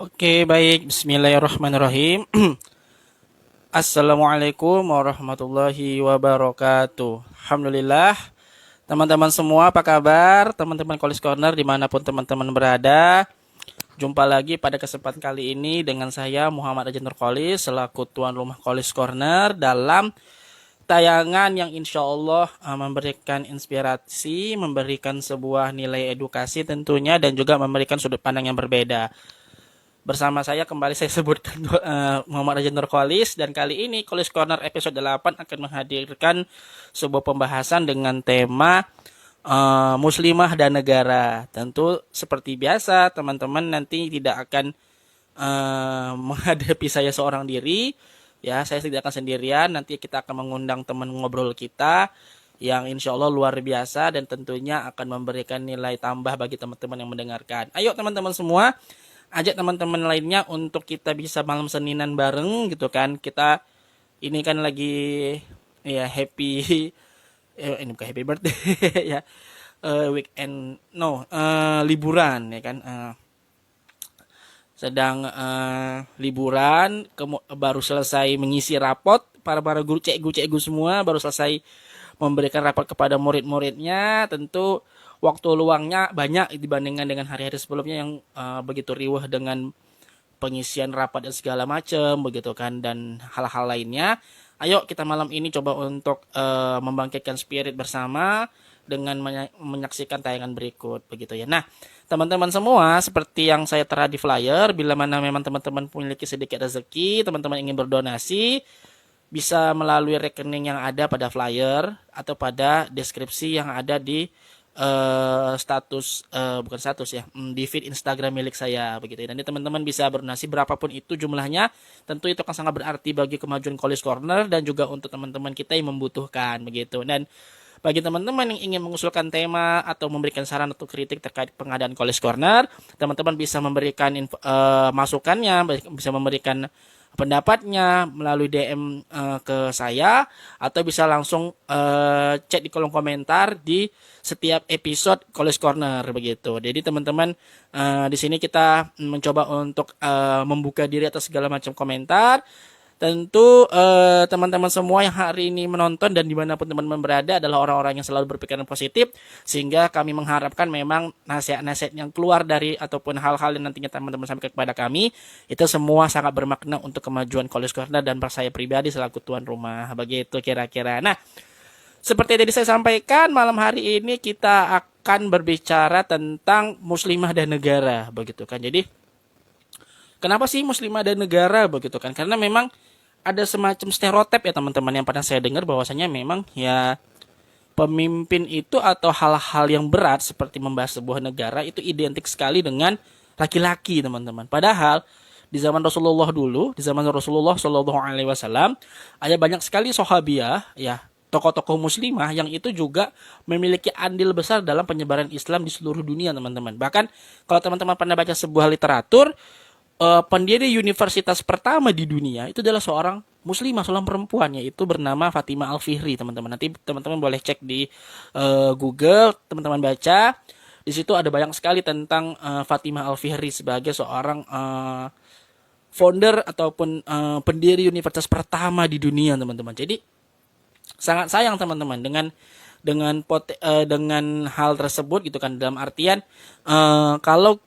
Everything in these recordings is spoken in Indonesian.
Oke, baik. Bismillahirrahmanirrahim. Assalamualaikum warahmatullahi wabarakatuh. Alhamdulillah. Teman-teman semua, apa kabar? Teman-teman College Corner dimanapun teman-teman berada. Jumpa lagi pada kesempatan kali ini dengan saya Muhammad Ajan Nurkolis selaku tuan rumah College Corner dalam tayangan yang insya Allah memberikan inspirasi, memberikan sebuah nilai edukasi tentunya dan juga memberikan sudut pandang yang berbeda. Bersama saya kembali saya sebutkan Muhammad Rajan Nurkolis, dan kali ini College Corner episode 8 akan menghadirkan sebuah pembahasan dengan tema muslimah dan negara. Tentu seperti biasa teman-teman nanti tidak akan menghadapi saya seorang diri, ya saya tidak akan sendirian. Nanti kita akan mengundang teman ngobrol kita yang insya Allah luar biasa dan tentunya akan memberikan nilai tambah bagi teman-teman yang mendengarkan. Ayo teman-teman semua, ajak teman-teman lainnya untuk kita bisa malam Seninan bareng gitu kan. Kita ini kan lagi ya happy ini bukan happy birthday ya. Weekend no liburan ya kan. Sedang liburan baru selesai mengisi rapot, para guru cikgu semua baru selesai memberikan rapot kepada murid-muridnya. Tentu waktu luangnya banyak dibandingkan dengan hari-hari sebelumnya yang begitu riuh dengan pengisian rapat dan segala macam begitu kan, dan hal-hal lainnya. Ayo kita malam ini coba untuk membangkitkan spirit bersama dengan menyaksikan tayangan berikut begitu ya. Nah, teman-teman semua, seperti yang saya tera di flyer, bila mana memang teman-teman memiliki sedikit rezeki, teman-teman ingin berdonasi, bisa melalui rekening yang ada pada flyer atau pada deskripsi yang ada di status bukan status ya, di feed Instagram milik saya begitu. Dan teman-teman bisa berdonasi berapapun itu jumlahnya, tentu itu akan sangat berarti bagi kemajuan College Corner dan juga untuk teman-teman kita yang membutuhkan begitu. Dan bagi teman-teman yang ingin mengusulkan tema atau memberikan saran atau kritik terkait pengadaan College Corner, teman-teman bisa memberikan masukannya, bisa memberikan pendapatnya melalui DM ke saya, atau bisa langsung chat di kolom komentar di setiap episode College Corner begitu. Jadi teman-teman, di sini kita mencoba untuk membuka diri atas segala macam komentar. Tentu teman-teman semua yang hari ini menonton dan dimanapun teman-teman berada adalah orang-orang yang selalu berpikiran positif, sehingga kami mengharapkan memang nasihat-nasihat yang keluar dari ataupun hal-hal yang nantinya teman-teman sampaikan kepada kami itu semua sangat bermakna untuk kemajuan College Corner dan saya pribadi selaku tuan rumah begitu kira-kira. Nah, seperti tadi saya sampaikan, malam hari ini kita akan berbicara tentang muslimah dan negara begitu kan. Jadi kenapa sih muslimah dan negara begitu kan? Karena memang ada semacam stereotip ya teman-teman yang pernah saya dengar, bahwasanya memang ya pemimpin itu atau hal-hal yang berat seperti membahas sebuah negara itu identik sekali dengan laki-laki teman-teman. Padahal di zaman Rasulullah dulu, di zaman Rasulullah Shallallahu Alaihi Wasallam, ada banyak sekali sahabiah ya, tokoh-tokoh muslimah yang itu juga memiliki andil besar dalam penyebaran Islam di seluruh dunia teman-teman. Bahkan kalau teman-teman pernah baca sebuah literatur, pendiri universitas pertama di dunia itu adalah seorang muslimah, seorang perempuan, yaitu bernama Fatimah Al-Fihri teman-teman. Nanti teman-teman boleh cek di Google, teman-teman baca. Di situ ada banyak sekali tentang Fatimah Al-Fihri sebagai seorang founder ataupun pendiri universitas pertama di dunia teman-teman. Jadi sangat sayang teman-teman dengan hal tersebut gitu kan, dalam artian kalau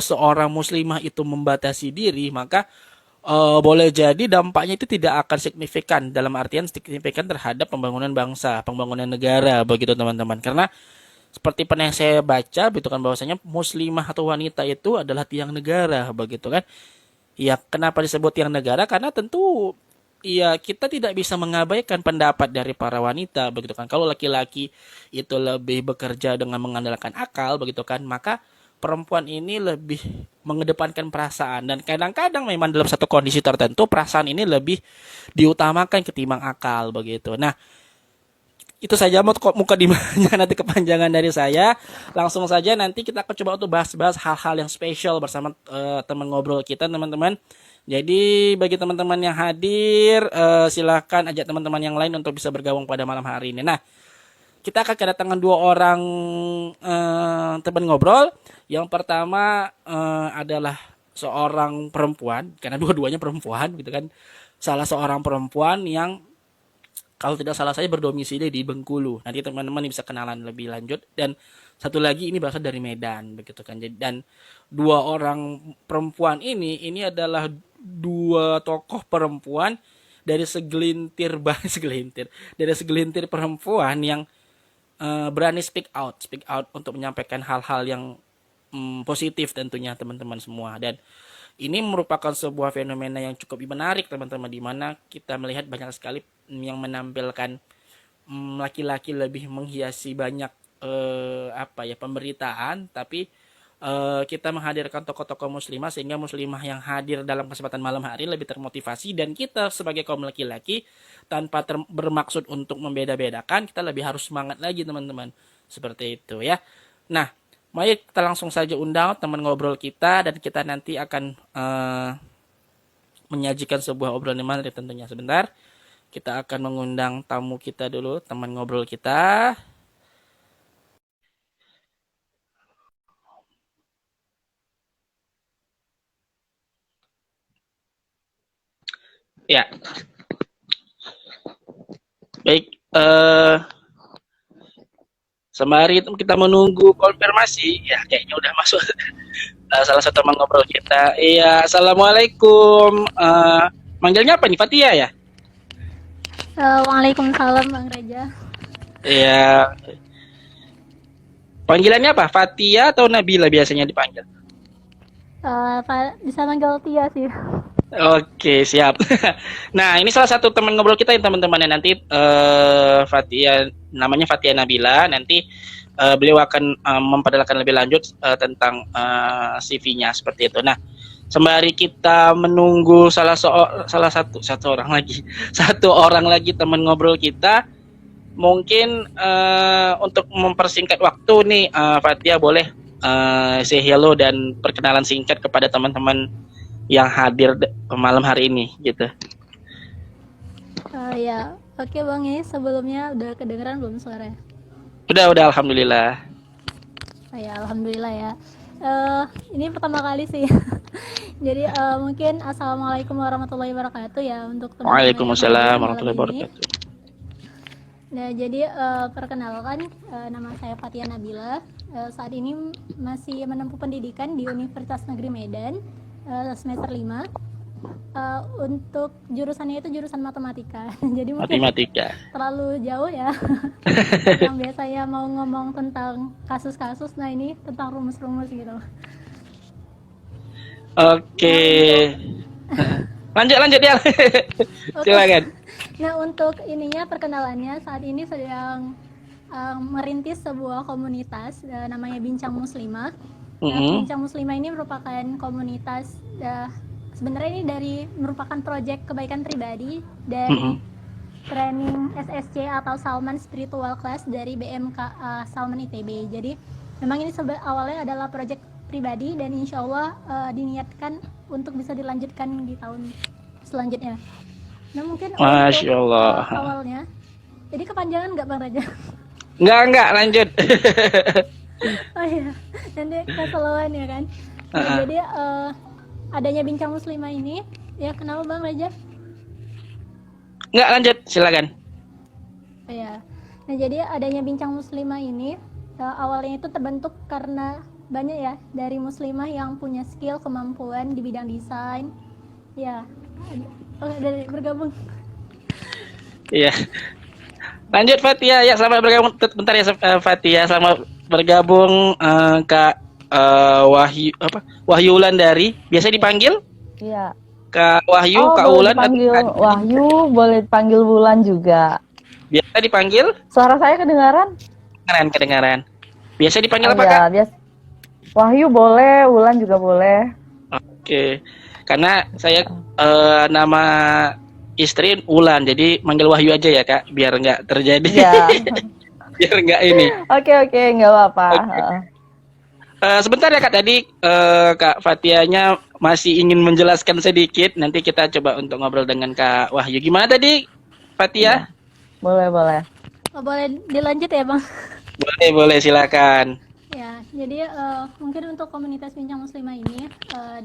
seorang muslimah itu membatasi diri, maka boleh jadi dampaknya itu tidak akan signifikan, dalam artian signifikan terhadap pembangunan bangsa, pembangunan negara begitu teman-teman. Karena seperti pernah saya baca begitu kan, bahwasanya muslimah atau wanita itu adalah tiang negara begitu kan. Ya, kenapa disebut tiang negara? Karena tentu ya kita tidak bisa mengabaikan pendapat dari para wanita begitu kan. Kalau laki-laki itu lebih bekerja dengan mengandalkan akal begitu kan, maka perempuan ini lebih mengedepankan perasaan, dan kadang-kadang memang dalam satu kondisi tertentu perasaan ini lebih diutamakan ketimbang akal begitu. Nah, itu saja muka dimana nanti kepanjangan dari saya. Langsung saja nanti kita akan coba untuk bahas-bahas hal-hal yang spesial bersama teman ngobrol kita teman-teman. Jadi bagi teman-teman yang hadir, silahkan ajak teman-teman yang lain untuk bisa bergabung pada malam hari ini. Nah, kita akan kedatangan dua orang teman ngobrol. Yang pertama adalah seorang perempuan, karena dua-duanya perempuan gitu kan, salah seorang perempuan yang kalau tidak salah saya berdomisili di Bengkulu. Nanti teman-teman bisa kenalan lebih lanjut. Dan satu lagi ini berasal dari Medan begitu kan. Dan dua orang perempuan ini adalah dua tokoh perempuan dari segelintir segelintir dari segelintir perempuan yang berani speak out untuk menyampaikan hal-hal yang positif tentunya teman-teman semua. Dan ini merupakan sebuah fenomena yang cukup menarik teman-teman, di mana kita melihat banyak sekali yang menampilkan laki-laki lebih menghiasi banyak pemberitaan, tapi kita menghadirkan tokoh-tokoh muslimah sehingga muslimah yang hadir dalam kesempatan malam hari lebih termotivasi, dan kita sebagai kaum laki-laki tanpa bermaksud untuk membeda-bedakan, kita lebih harus semangat lagi teman-teman, seperti itu ya. Nah, mari kita langsung saja undang teman ngobrol kita, dan kita nanti akan menyajikan sebuah obrolan yang menarik tentunya. Sebentar, kita akan mengundang tamu kita dulu, teman ngobrol kita. Ya, baik. Sembari kita menunggu konfirmasi, ya kayaknya udah masuk salah satu teman ngobrol kita. Iya, assalamualaikum. Manggilnya apa nih, Fatia ya? Waalaikumsalam Bang Raja. Iya. Panggilannya apa? Fatia atau Nabila biasanya dipanggil? Bisa manggil Tia sih. Oke, siap. Nah, ini salah satu teman ngobrol kita yang teman-temannya nanti Fatia, namanya Fatia Nabila. Nanti beliau akan memperkenalkan lebih lanjut tentang CV-nya seperti itu. Nah, sembari kita menunggu satu orang lagi teman ngobrol kita, mungkin untuk mempersingkat waktu nih, Fatia boleh say hello dan perkenalan singkat kepada teman-teman yang hadir malam hari ini gitu. Ya, oke Bang, ini sebelumnya udah kedengeran belum suaranya? Udah, alhamdulillah. Ya, alhamdulillah ya. Ini pertama kali sih. Jadi mungkin assalamualaikum warahmatullahi wabarakatuh ya untuk teman-teman. Waalaikumsalam warahmatullahi wabarakatuh. Nah, jadi perkenalkan, nama saya Fatia Nabila. Saat ini masih menempuh pendidikan di Universitas Negeri Medan, semester 5. Untuk jurusannya itu jurusan matematika. Jadi mungkin Matematika terlalu jauh ya. Yang biasanya mau ngomong tentang kasus-kasus, nah ini tentang rumus-rumus gitu. Oke. Lanjut ya. Silakan. Nah, untuk ininya perkenalannya, saat ini sedang merintis sebuah komunitas namanya Bincang Muslimah. Bincang Muslimah ini merupakan komunitas, sebenarnya ini merupakan proyek kebaikan pribadi dari training SSC atau Salman Spiritual Class dari BMK Salman ITB. Jadi memang ini awalnya adalah proyek pribadi, dan insya Allah diniatkan untuk bisa dilanjutkan di tahun selanjutnya. Nah, mungkin Masya Allah. Awalnya, jadi kepanjangan nggak Bang Raja? Enggak, lanjut. Oh iya, nanti keseluruhan ya kan. Nah, jadi adanya Bincang Muslimah ini, ya kenapa Bang Raja? Enggak, lanjut, silakan. Oh iya, nah jadi adanya Bincang Muslimah ini awalnya itu terbentuk karena banyak ya dari muslimah yang punya skill, kemampuan di bidang desain. Ya, dari bergabung. Iya. Lanjut Fatia, ya selamat bergabung. Bentar ya Fatia, selamat bergabung Kak Wahyu Wulandari. Biasa dipanggil? Iya. Kak Wahyu, Kak boleh Wulan. Dipanggil Wahyu, boleh dipanggil Wulan juga. Biasa dipanggil? Suara saya kedengaran? Kedengaran. Biasa dipanggil apa ya, Kak? Biasa. Wahyu boleh, Wulan juga boleh. Oke. Karena saya nama istri Wulan, jadi manggil Wahyu aja ya Kak, biar nggak terjadi. Iya. Biar nggak ini. Oke, nggak apa-apa. Sebentar ya Kak, tadi Kak Fatianya masih ingin menjelaskan sedikit. Nanti kita coba untuk ngobrol dengan Kak Wahyu. Gimana tadi Fatia? Ya. Boleh. Oh, boleh dilanjut ya Bang? Boleh, silakan. Ya, jadi mungkin untuk komunitas Bincang Muslimah ini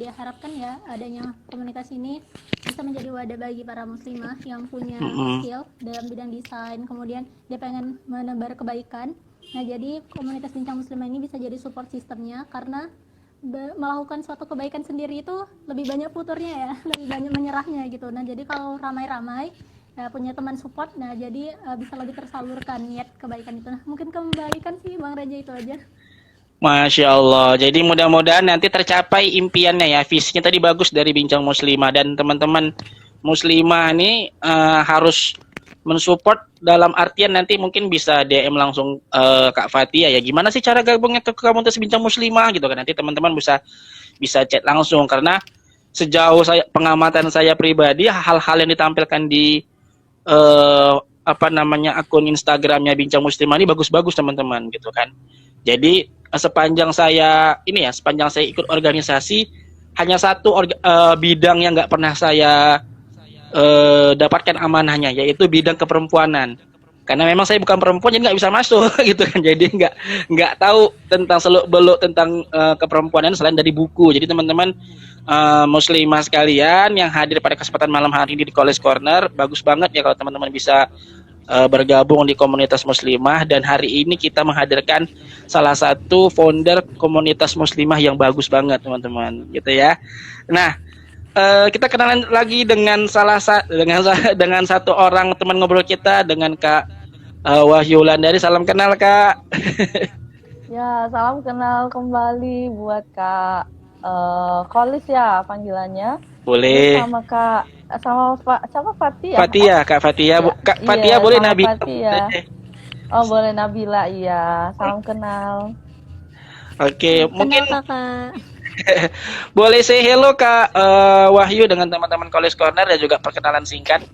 diharapkan ya adanya komunitas ini bisa menjadi wadah bagi para muslimah yang punya Mm-mm. skill dalam bidang desain, kemudian dia pengen menebar kebaikan. Nah, jadi komunitas Bincang Muslimah ini bisa jadi support sistemnya karena melakukan suatu kebaikan sendiri itu lebih banyak futurnya ya, lebih banyak menyerahnya gitu. Nah, jadi kalau ramai-ramai ya, punya teman support, nah jadi bisa lebih tersalurkan niat kebaikan itu. Nah, mungkin kembalikan sih Bang Reja itu aja. Masya Allah. Jadi mudah-mudahan nanti tercapai impiannya ya. Visinya tadi bagus dari Bincang Muslimah dan teman-teman Muslimah ini harus mensupport dalam artian nanti mungkin bisa DM langsung Kak Fatia ya. Gimana sih cara gabungnya ke komunitas Bincang Muslimah gitu kan. Nanti teman-teman bisa bisa chat langsung karena sejauh saya pengamatan saya pribadi hal-hal yang ditampilkan di apa namanya akun Instagramnya Bincang Muslimah ini bagus-bagus teman-teman gitu kan. Jadi sepanjang saya ini ya, sepanjang saya ikut organisasi hanya satu bidang yang nggak pernah saya dapatkan amanahnya, yaitu bidang keperempuanan. Karena memang saya bukan perempuan jadi nggak bisa masuk gitu kan. Jadi nggak tahu tentang seluk beluk tentang keperempuanan selain dari buku. Jadi teman-teman muslimah sekalian yang hadir pada kesempatan malam hari ini di College Corner, bagus banget ya kalau teman-teman bisa bergabung di komunitas muslimah dan hari ini kita menghadirkan salah satu founder komunitas muslimah yang bagus banget teman-teman gitu ya. Nah, kita kenalan lagi dengan dengan satu orang teman ngobrol kita dengan Kak Wahyu Wulandari. Salam kenal Kak. Ya, salam kenal kembali buat Kak Kolis ya panggilannya. Terus Boleh. sama Kak, sama siapa Fatia? Fatia, Kak Fatia. Ya, Kak Fatia iya boleh sama Nabi. Fatia. Oh boleh Nabila, iya. Salam kenal. Oke, mungkin Kenal kakak. boleh say hello Kak Wahyu dengan teman-teman College Corner dan juga perkenalan singkat.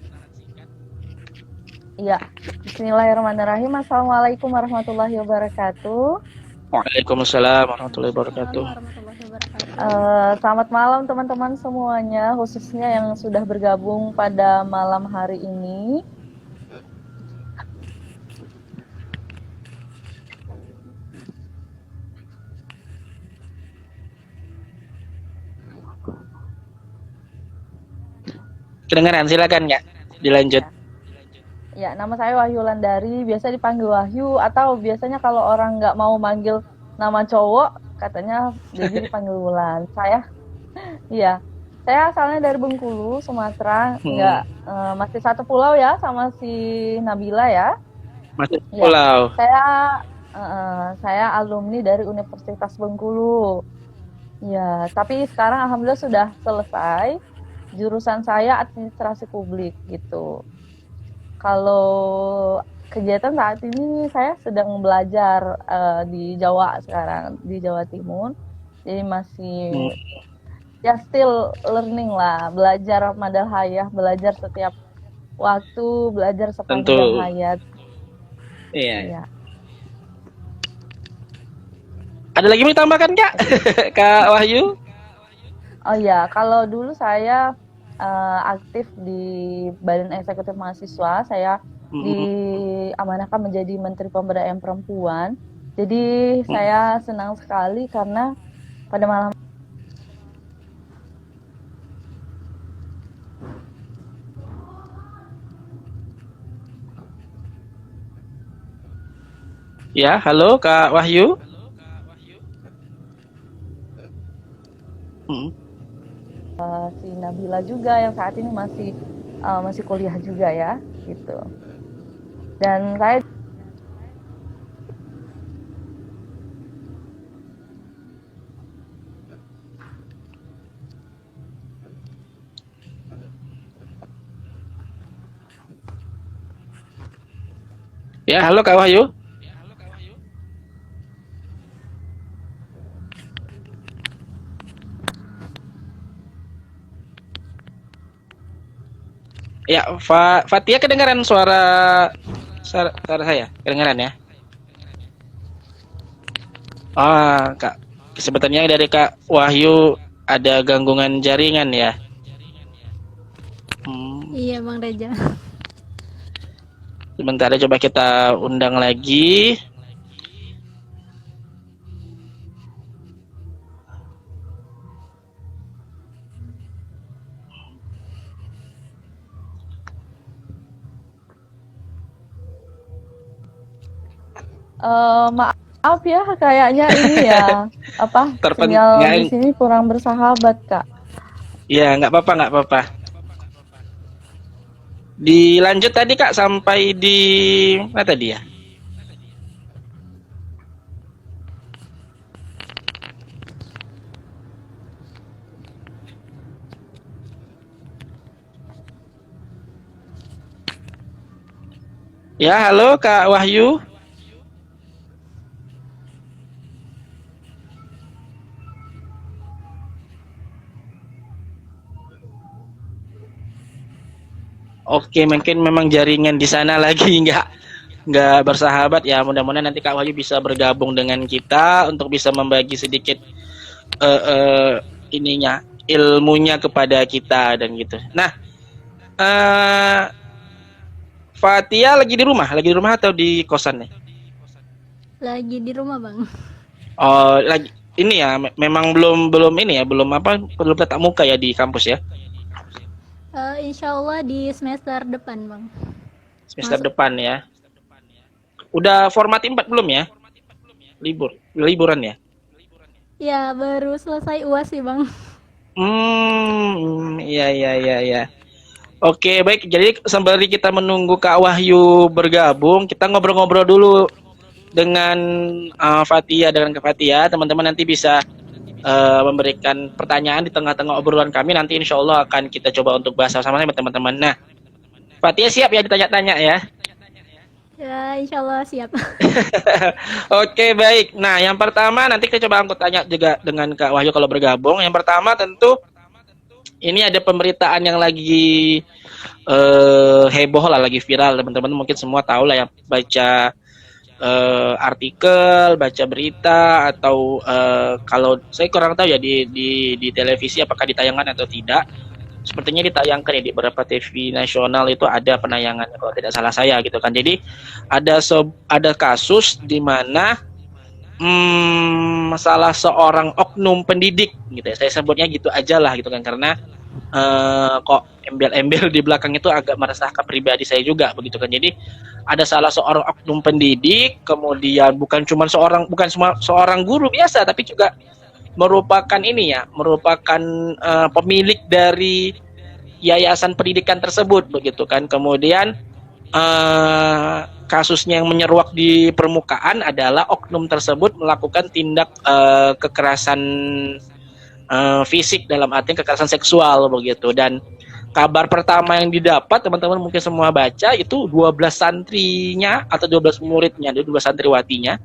Iya. Bismillahirrahmanirrahim. Assalamualaikum warahmatullahi wabarakatuh. Waalaikumsalam warahmatullahi wabarakatuh. Warahmatullahi wabarakatuh. Selamat malam teman-teman semuanya, khususnya yang sudah bergabung pada malam hari ini. Kedengaran, silakan Kak. Dilanjut. Ya, nama saya Wahyu Wulandari, biasa dipanggil Wahyu, atau biasanya kalau orang nggak mau manggil nama cowok, katanya jadi dipanggil Wulan. Iya, saya asalnya dari Bengkulu, Sumatera, nggak masih satu pulau ya sama si Nabila ya. Masuk Ya, pulau. saya alumni dari Universitas Bengkulu. Ya, tapi sekarang alhamdulillah sudah selesai. Jurusan saya administrasi publik gitu. Kalau kegiatan saat ini saya sedang belajar di Jawa sekarang, di Jawa Timur. Jadi masih ya still learning lah, belajar madal hayah, belajar setiap waktu, belajar sepanjang hayat. Iya. Ya. Ada lagi mau ditambahkan Kak? Kak Wahyu? Oh ya, kalau dulu saya aktif di Badan Eksekutif Mahasiswa, saya diamanahkan menjadi Menteri Pemberdayaan Perempuan. Jadi saya senang sekali karena pada malam Ya, halo Kak Wahyu. Si Nabila juga yang saat ini masih kuliah juga ya, gitu. Dan saya Ya, halo Kak Wahyu. Ya, Fatia kedengaran suara saya? Kedengaran ya? Kak. Sebenarnya dari Kak Wahyu ada gangguan jaringan ya? Iya Bang Reja. Sebentar coba kita undang lagi. Maaf ya, kayaknya ini ya, apa, sinyal di Nggak, sini kurang bersahabat, Kak. ya nggak apa-apa, nggak apa-apa. Dilanjut tadi Kak sampai di mana tadi ya? Ya, halo Kak Wahyu. Oke, mungkin memang jaringan di sana lagi nggak bersahabat ya. Mudah-mudahan nanti Kak Wahyu bisa bergabung dengan kita untuk bisa membagi sedikit eh, eh, ininya ilmunya kepada kita dan gitu. Nah, eh Fatia lagi di rumah atau di kosan nih? Lagi di rumah, Bang. Oh, lagi ini ya, memang belum belum ini ya, belum apa, belum tatap muka ya di kampus ya. Insya Allah di semester depan, Bang. Semester Masuk. depan ya. Udah format 4 belum ya? Liburan ya? Ya, baru selesai UAS sih, Bang. Iya iya iya iya. Oke, baik. Jadi sembari kita menunggu Kak Wahyu bergabung, kita ngobrol-ngobrol dulu dengan Fatia, dengan Kak Fatia. Teman-teman nanti bisa memberikan pertanyaan di tengah-tengah obrolan kami. Nanti insya Allah akan kita coba untuk bahas sama-sama teman-teman. Nah, Fatia siap ya ditanya-tanya ya? Ya, insya Allah siap. Oke, baik. Nah, yang pertama nanti kita coba aku tanya juga dengan Kak Wahyu kalau bergabung. Yang pertama tentu ini ada pemberitaan yang lagi heboh lah, lagi viral. Teman-teman mungkin semua tahu lah ya, baca artikel, baca berita, atau kalau saya kurang tahu ya di televisi apakah ditayangkan atau tidak. Sepertinya ditayangkan ya di beberapa TV nasional, itu ada penayangan kalau tidak salah saya gitu kan. Jadi ada kasus di mana salah seorang oknum pendidik gitu ya, saya sebutnya gitu aja lah gitu kan, karena kok embel-embel di belakang itu agak meresahkan pribadi saya juga begitu kan. Jadi ada salah seorang oknum pendidik, kemudian bukan cuma seorang guru biasa, tapi juga merupakan ini ya, merupakan pemilik dari yayasan pendidikan tersebut begitu kan. Kemudian kasusnya yang menyeruak di permukaan adalah oknum tersebut melakukan tindak kekerasan fisik, dalam arti kekerasan seksual begitu. Dan kabar pertama yang didapat, teman-teman mungkin semua baca, itu 12 santrinya atau 12 muridnya, 12 santriwatinya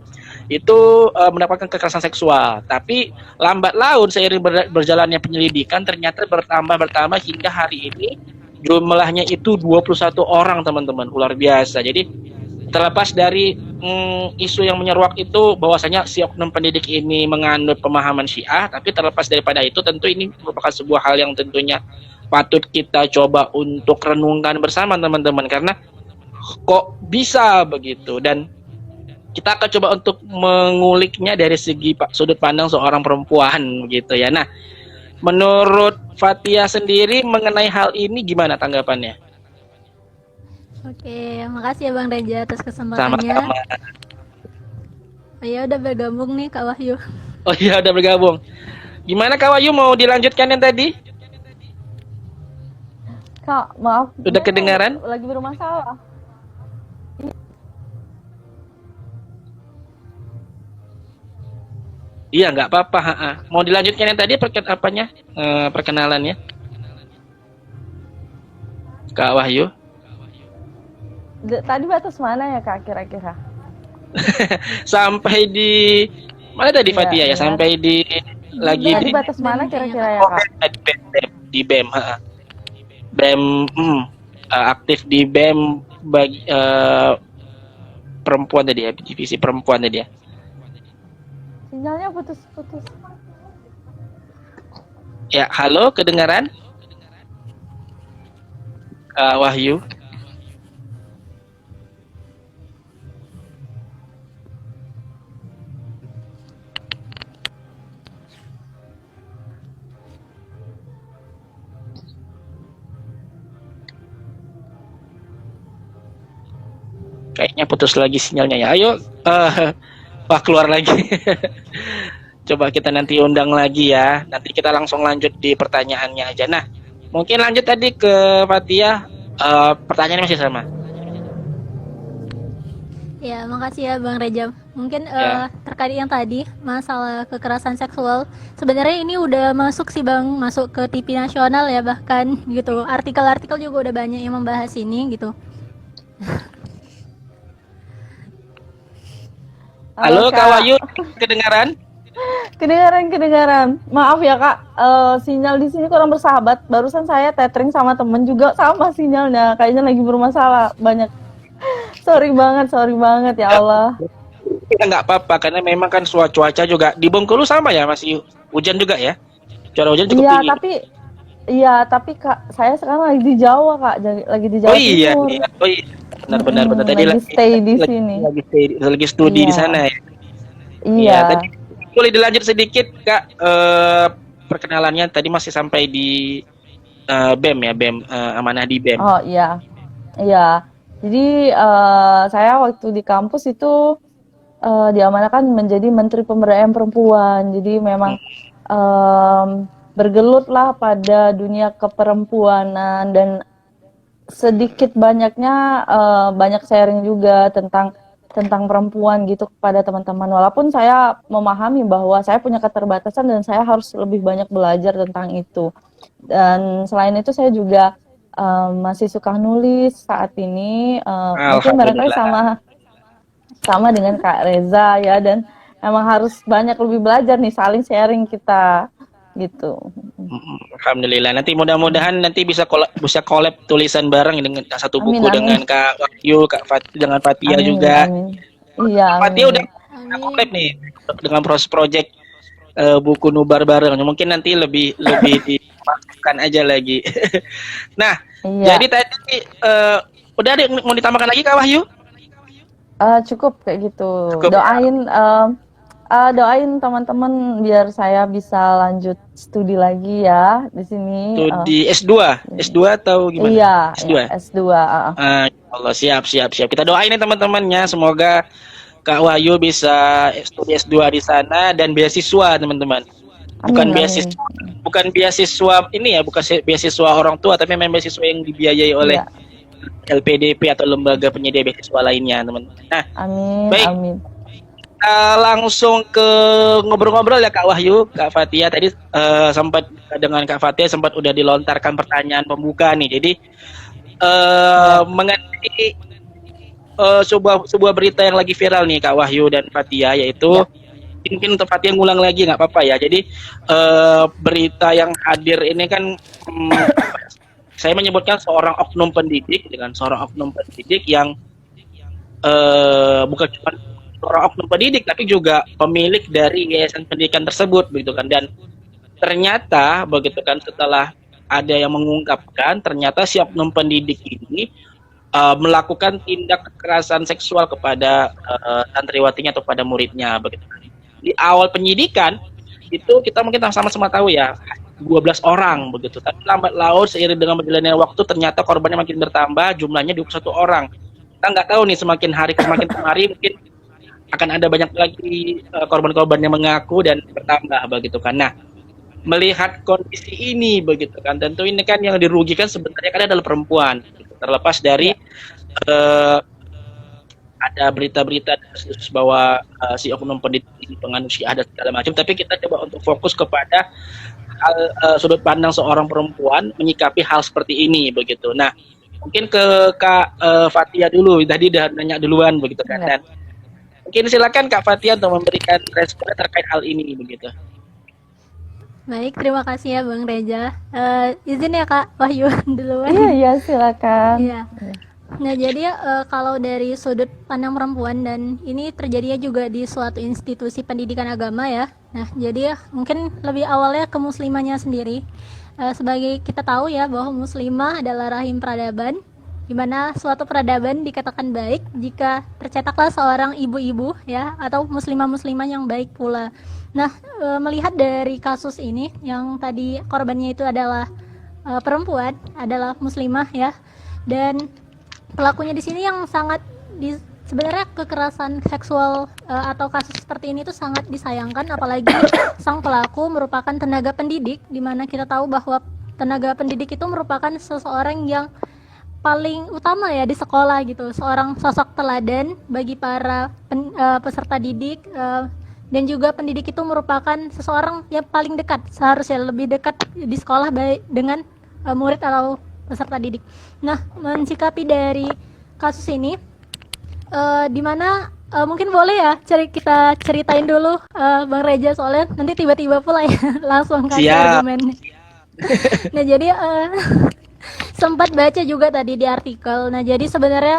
itu mendapatkan kekerasan seksual. Tapi lambat laun seiring berjalannya penyelidikan ternyata bertambah hingga hari ini jumlahnya itu 21 orang, teman-teman. Luar biasa. Jadi terlepas dari isu yang menyeruak itu bahwasanya si oknum pendidik ini menganut pemahaman Syiah, tapi terlepas daripada itu tentu ini merupakan sebuah hal yang tentunya patut kita coba untuk renungkan bersama, teman-teman, karena kok bisa begitu. Dan kita akan coba untuk menguliknya dari segi sudut pandang seorang perempuan gitu ya. Nah, menurut Fatia sendiri mengenai hal ini gimana tanggapannya? Oke, makasih ya Bang Reja atas kesempatannya. Sama-sama. Oh, ya udah bergabung nih Kak Wahyu. Oh iya, udah bergabung. Gimana Kak Wahyu, mau dilanjutkan yang tadi? Kak, maaf. Udah kedengaran? Lagi bermasalah. Iya, nggak apa-apa. Mau dilanjutkan yang tadi perkenalannya, Kak Wahyu? Tadi batas mana ya Kak kira-kira? Sampai di mana tadi Fatia ya? Sampai di lagi Tadi di batas mana kira-kira ya Kak? di BEM, BEM, aktif di BEM bagi perempuan tadi ya, divisi perempuan tadi ya. Sinyalnya putus-putus. Ya, halo, kedengaran? Wahyu. Kayaknya putus lagi sinyalnya ya. Ayo, wah keluar lagi. Coba kita nanti undang lagi ya. Nanti kita langsung lanjut di pertanyaannya aja. Nah, mungkin lanjut tadi ke Fatia. Pertanyaannya masih sama. Ya, makasih ya Bang Rejab. Mungkin Ya. terkait yang tadi masalah kekerasan seksual, sebenarnya ini udah masuk sih Bang, masuk ke TV nasional ya bahkan gitu. Artikel-artikel juga udah banyak yang membahas ini gitu. Halo Kak Wahyu, kedengaran? Kedengaran. Maaf ya Kak, sinyal di sini kurang bersahabat. Barusan saya tethering sama temen juga sama sinyalnya. Kayaknya lagi bermasalah banyak. Sorry banget ya Allah. Ya nggak apa-apa, karena memang kan cuaca juga di Bengkulu sama ya, masih hujan juga ya. Curah hujan cukup tinggi. Tapi Kak, saya sekarang lagi di Jawa Kak, lagi di Jawa Oh iya, Timur. iya. Oh iya. Benar. Tadi lagi stay di sini. Lagi studi di Iya. sana ya. Iya. Tadi boleh dilanjut sedikit Kak, perkenalannya tadi masih sampai di BEM ya, BEM, amanah di BEM. Oh iya. Jadi saya waktu di kampus itu diamanahkan menjadi Menteri Pemberdayaan Perempuan. Jadi memang bergelutlah pada dunia keperempuanan dan sedikit banyaknya banyak sharing juga tentang perempuan gitu kepada teman-teman. Walaupun saya memahami bahwa saya punya keterbatasan dan saya harus lebih banyak belajar tentang itu. Dan selain itu saya juga masih suka nulis saat ini. Mungkin barangkali sama dengan Kak Reza ya, dan emang harus banyak lebih belajar nih, saling sharing kita gitu. Alhamdulillah. Nanti mudah-mudahan nanti bisa collab tulisan bareng dengan satu buku Amin. dengan Kak Wahyu, dengan Fatia juga. Amin. Iya. Fatia udah collab nih dengan proses project buku Nubar bareng. Mungkin nanti lebih dimasukkan aja lagi. Nah, jadi tadi udah ada mau ditambahkan lagi Kak Wahyu? Cukup kayak gitu. Cukup. Doain teman-teman biar saya bisa lanjut studi lagi ya di sini. Studi S2 atau gimana? Iya, S2. S2. Allah, siap. Kita doain ya teman-temannya, semoga Kak Wahyu bisa studi S2 di sana dan beasiswa teman-teman. Bukan beasiswa ini ya, bukan beasiswa orang tua, tapi memang beasiswa yang dibiayai oleh LPDP atau lembaga penyedia beasiswa lainnya, teman-teman. Nah, baik. Amin. Langsung ke ngobrol-ngobrol ya Kak Wahyu, Kak Fatia tadi sempat dengan Kak Fatia sempat udah dilontarkan pertanyaan pembuka nih. Jadi mengenai sebuah berita yang lagi viral nih Kak Wahyu dan Fatia, yaitu mungkin untuk Fatia ngulang lagi nggak apa-apa ya. Jadi berita yang hadir ini kan saya menyebutkan seorang oknum pendidik yang bukan cuma seorang oknum pendidik tapi juga pemilik dari yayasan pendidikan tersebut begitu kan, dan ternyata begitu kan setelah ada yang mengungkapkan ternyata si oknum pendidik ini melakukan tindak kekerasan seksual kepada santriwatinya atau pada muridnya begitu kan. Di awal penyidikan itu kita mungkin sama-sama tahu ya 12 orang begitu, tapi lambat laun seiring dengan berjalannya waktu ternyata korbannya makin bertambah, jumlahnya 21 orang. Kita nggak tahu nih semakin hari mungkin akan ada banyak lagi korban-korban yang mengaku dan bertambah begitu kan. Nah, melihat kondisi ini begitu kan, tentu ini kan yang dirugikan sebenarnya kan adalah perempuan gitu. Terlepas dari ada berita-berita bahwa si oknum pendidik ini penganut Syiah dan segala macam, tapi kita coba untuk fokus kepada sudut pandang seorang perempuan menyikapi hal seperti ini begitu. Nah, mungkin ke Kak Fatia dulu, tadi udah nanya duluan begitu kan. Dan mungkin silakan Kak Fatia untuk memberikan respon terkait hal ini begitu. Baik, terima kasih ya Bang Reza. Izin ya Kak Wahyu duluan. Iya, silakan. Iya. Nah, jadi kalau dari sudut pandang perempuan, dan ini terjadinya juga di suatu institusi pendidikan agama ya. Nah, jadi mungkin lebih awalnya ke muslimahnya sendiri. Sebagai kita tahu ya bahwa muslimah adalah rahim peradaban, di mana suatu peradaban dikatakan baik jika tercetaklah seorang ibu-ibu ya, atau muslimah-muslimah yang baik pula. Nah, melihat dari kasus ini yang tadi korbannya itu adalah perempuan, adalah muslimah ya, dan pelakunya di sini yang sangat sebenarnya kekerasan seksual atau kasus seperti ini tuh sangat disayangkan, apalagi sang pelaku merupakan tenaga pendidik, di mana kita tahu bahwa tenaga pendidik itu merupakan seseorang yang paling utama ya di sekolah gitu, seorang sosok teladan bagi para peserta didik, dan juga pendidik itu merupakan seseorang yang paling dekat, seharusnya lebih dekat di sekolah baik dengan murid atau peserta didik. Nah, mensikapi dari kasus ini, di mana mungkin boleh ya kita ceritain dulu Bang Reja, soalnya nanti tiba-tiba pula ya langsung kasih argumennya. Nah, jadi sempat baca juga tadi di artikel. Nah, jadi sebenarnya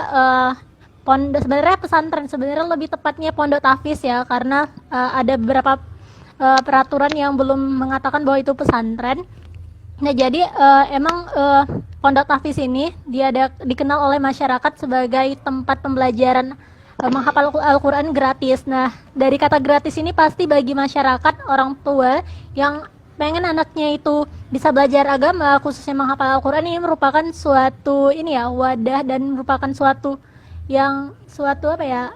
sebenarnya pesantren, sebenarnya lebih tepatnya pondok tahfiz ya, karena ada beberapa peraturan yang belum mengatakan bahwa itu pesantren. Nah, jadi emang pondok tahfiz ini dia dikenal oleh masyarakat sebagai tempat pembelajaran menghafal Al-Quran gratis. Nah, dari kata gratis ini pasti bagi masyarakat, orang tua yang pengen anaknya itu bisa belajar agama, khususnya menghafal Al-Quran, ini merupakan suatu wadah dan merupakan suatu apa ya,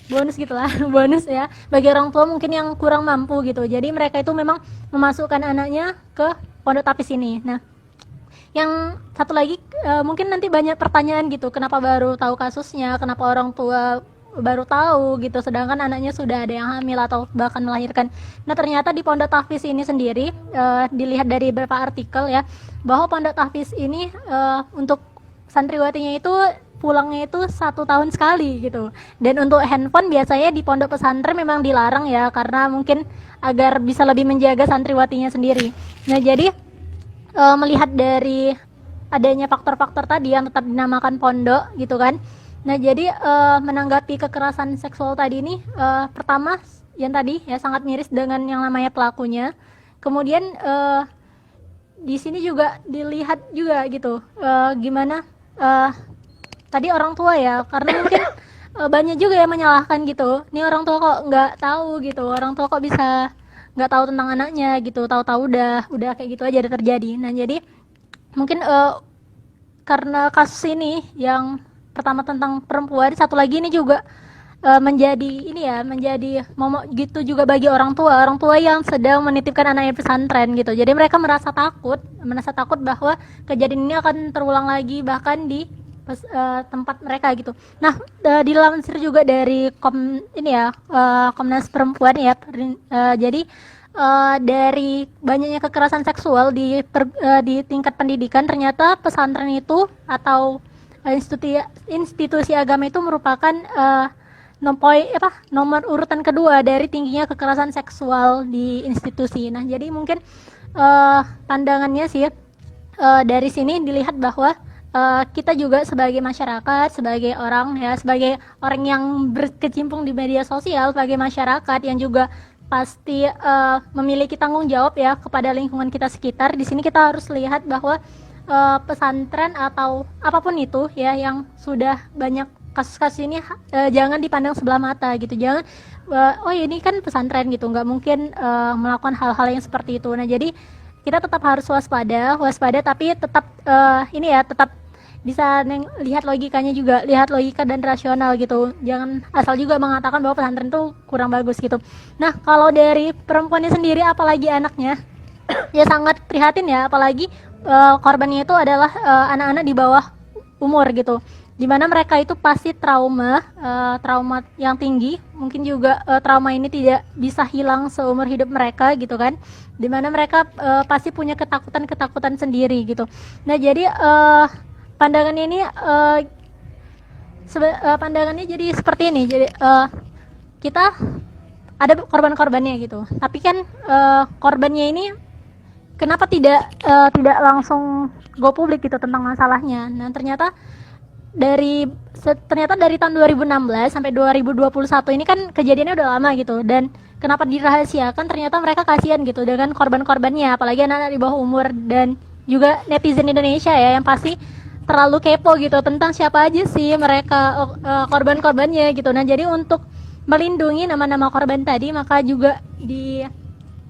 bonus gitulah bonus ya bagi orang tua mungkin yang kurang mampu gitu. Jadi mereka itu memang memasukkan anaknya ke pondok tahfiz ini. Nah, yang satu lagi mungkin nanti banyak pertanyaan gitu, kenapa baru tahu kasusnya, kenapa orang tua baru tahu gitu, sedangkan anaknya sudah ada yang hamil atau bahkan melahirkan. Nah, ternyata di pondok tahfiz ini sendiri, dilihat dari beberapa artikel ya, bahwa pondok tahfiz ini untuk santriwatinya itu pulangnya itu 1 tahun sekali gitu. Dan untuk handphone biasanya di pondok pesantren memang dilarang ya, karena mungkin agar bisa lebih menjaga santriwatinya sendiri. Nah, jadi melihat dari adanya faktor-faktor tadi yang tetap dinamakan pondok gitu kan. Nah, jadi menanggapi kekerasan seksual tadi ini, pertama yang tadi ya sangat miris dengan yang namanya pelakunya. Kemudian di sini juga dilihat juga gitu gimana tadi orang tua ya, karena mungkin banyak juga yang menyalahkan gitu. Ini orang tua kok nggak tahu gitu, orang tua kok bisa nggak tahu tentang anaknya gitu, tahu-tahu udah kayak gitu aja udah terjadi. Nah, jadi mungkin karena kasus ini yang pertama tentang perempuan, satu lagi ini juga menjadi momok gitu juga bagi orang tua yang sedang menitipkan anaknya pesantren gitu. Jadi mereka merasa takut bahwa kejadian ini akan terulang lagi bahkan di tempat mereka gitu. Nah, dilansir juga dari Komnas Perempuan ya, jadi dari banyaknya kekerasan seksual di tingkat pendidikan, ternyata pesantren itu atau institusi agama itu merupakan nomor urutan kedua dari tingginya kekerasan seksual di institusi. Nah, jadi mungkin pandangannya sih dari sini dilihat bahwa kita juga sebagai masyarakat, sebagai orang yang berkecimpung di media sosial, sebagai masyarakat yang juga pasti memiliki tanggung jawab ya kepada lingkungan kita sekitar. Di sini kita harus lihat bahwa pesantren atau apapun itu ya yang sudah banyak kasus-kasus ini jangan dipandang sebelah mata gitu. Jangan ini kan pesantren gitu, nggak mungkin melakukan hal-hal yang seperti itu. Nah, jadi kita tetap harus waspada tapi tetap tetap bisa lihat logikanya juga, lihat logika dan rasional gitu. Jangan asal juga mengatakan bahwa pesantren itu kurang bagus gitu. Nah, kalau dari perempuannya sendiri apalagi anaknya ya sangat prihatin ya, apalagi korbannya itu adalah anak-anak di bawah umur gitu, dimana mereka itu pasti trauma yang tinggi, mungkin juga trauma ini tidak bisa hilang seumur hidup mereka gitu kan, dimana mereka pasti punya ketakutan sendiri gitu. Nah, jadi pandangannya ini pandangannya jadi seperti ini. Jadi kita ada korban-korbannya gitu, tapi kan korbannya ini kenapa tidak langsung go publik gitu tentang masalahnya. Nah, ternyata dari tahun 2016 sampai 2021 ini kan kejadiannya udah lama gitu, dan kenapa dirahasiakan, ternyata mereka kasihan gitu dengan korban-korbannya, apalagi anak-anak di bawah umur dan juga netizen Indonesia ya yang pasti terlalu kepo gitu tentang siapa aja sih mereka korban-korbannya gitu. Nah, jadi untuk melindungi nama-nama korban tadi maka juga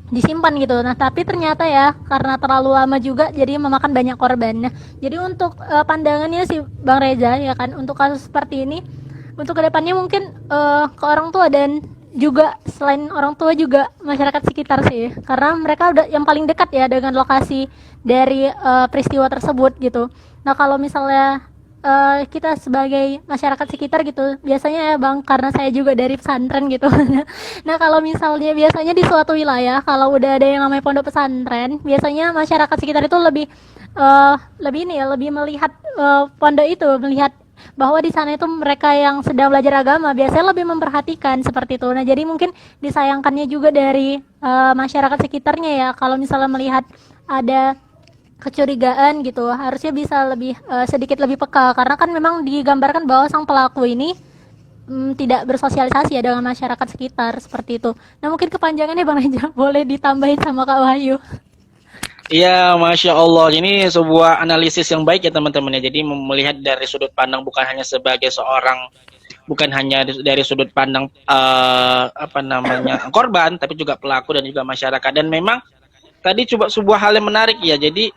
disimpan gitu. Nah, tapi ternyata ya karena terlalu lama juga jadi memakan banyak korban. Nah, jadi untuk pandangannya sih Bang Reza ya kan, untuk kasus seperti ini untuk kedepannya mungkin ke orang tua dan juga selain orang tua juga masyarakat sekitar sih, karena mereka udah yang paling dekat ya dengan lokasi dari peristiwa tersebut gitu. Nah kalau misalnya kita sebagai masyarakat sekitar gitu biasanya ya bang, karena saya juga dari pesantren gitu. Nah kalau misalnya biasanya di suatu wilayah kalau udah ada yang namanya pondok pesantren, biasanya masyarakat sekitar itu lebih ini ya, lebih melihat pondok itu, melihat bahwa di sana itu mereka yang sedang belajar agama biasanya lebih memperhatikan seperti itu. Nah, jadi mungkin disayangkannya juga dari masyarakat sekitarnya ya, kalau misalnya melihat ada kecurigaan gitu, harusnya bisa lebih sedikit lebih peka, karena kan memang digambarkan bahwa sang pelaku ini tidak bersosialisasi ya dengan masyarakat sekitar seperti itu. Nah, mungkin kepanjangannya Bang Reja boleh ditambahin sama Kak Wahyu. Iya, Masya Allah. Ini sebuah analisis yang baik ya teman-teman ya. Jadi melihat dari sudut pandang bukan hanya sebagai seorang, bukan hanya dari sudut pandang apa namanya korban, tapi juga pelaku dan juga masyarakat. Dan memang tadi coba sebuah hal yang menarik ya. Jadi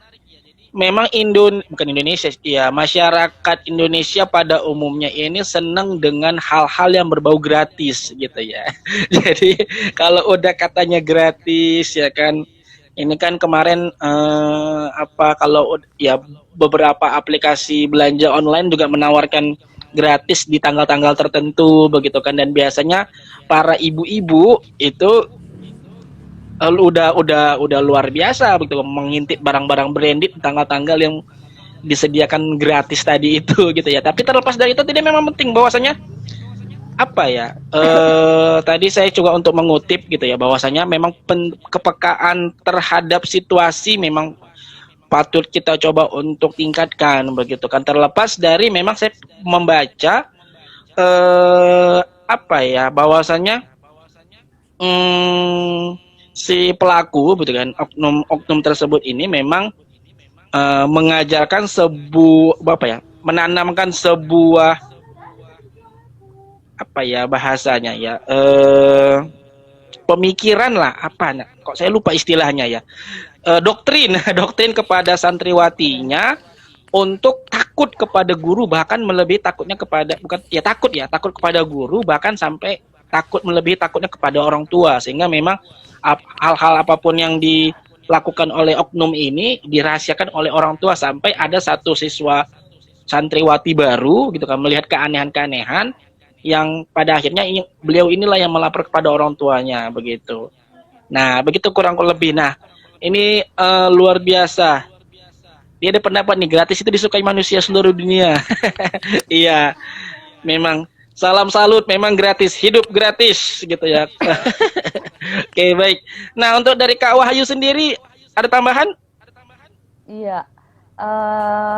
memang bukan Indonesia, ya masyarakat Indonesia pada umumnya ini senang dengan hal-hal yang berbau gratis gitu ya. Jadi kalau udah katanya gratis ya kan, ini kan kemarin apa kalau ya beberapa aplikasi belanja online juga menawarkan gratis di tanggal-tanggal tertentu begitu kan, dan biasanya para ibu-ibu itu udah luar biasa begitu mengintip barang-barang branded di tanggal-tanggal yang disediakan gratis tadi itu gitu ya. Tapi terlepas dari itu tidak, memang penting bahwasanya apa ya, tadi saya coba untuk mengutip gitu ya, bahwasanya memang kepekaan terhadap situasi memang patut kita coba untuk tingkatkan begitu kan, terlepas dari memang saya membaca apa ya, bahwasanya si pelaku begitu kan, oknum tersebut ini memang mengajarkan apa ya, menanamkan sebuah apa ya bahasanya ya, pemikiran lah apa, kok saya lupa istilahnya ya, doktrin doktrin kepada santriwatinya untuk takut kepada guru, bahkan melebihi takutnya kepada, bukan ya takut ya, takut kepada guru, bahkan sampai takut melebihi takutnya kepada orang tua, sehingga memang hal-hal apapun yang dilakukan oleh oknum ini dirahasiakan oleh orang tua, sampai ada satu siswa santriwati baru gitu kan melihat keanehan-keanehan yang pada akhirnya beliau inilah yang melapor kepada orang tuanya begitu. Nah, begitu kurang lebih. Nah, ini luar biasa. Dia ada pendapat nih, gratis itu disukai manusia seluruh dunia. Iya, memang salam salut, memang gratis, hidup gratis gitu ya. Oke, baik. Nah, untuk dari Kak Wahyu sendiri ada tambahan? Iya,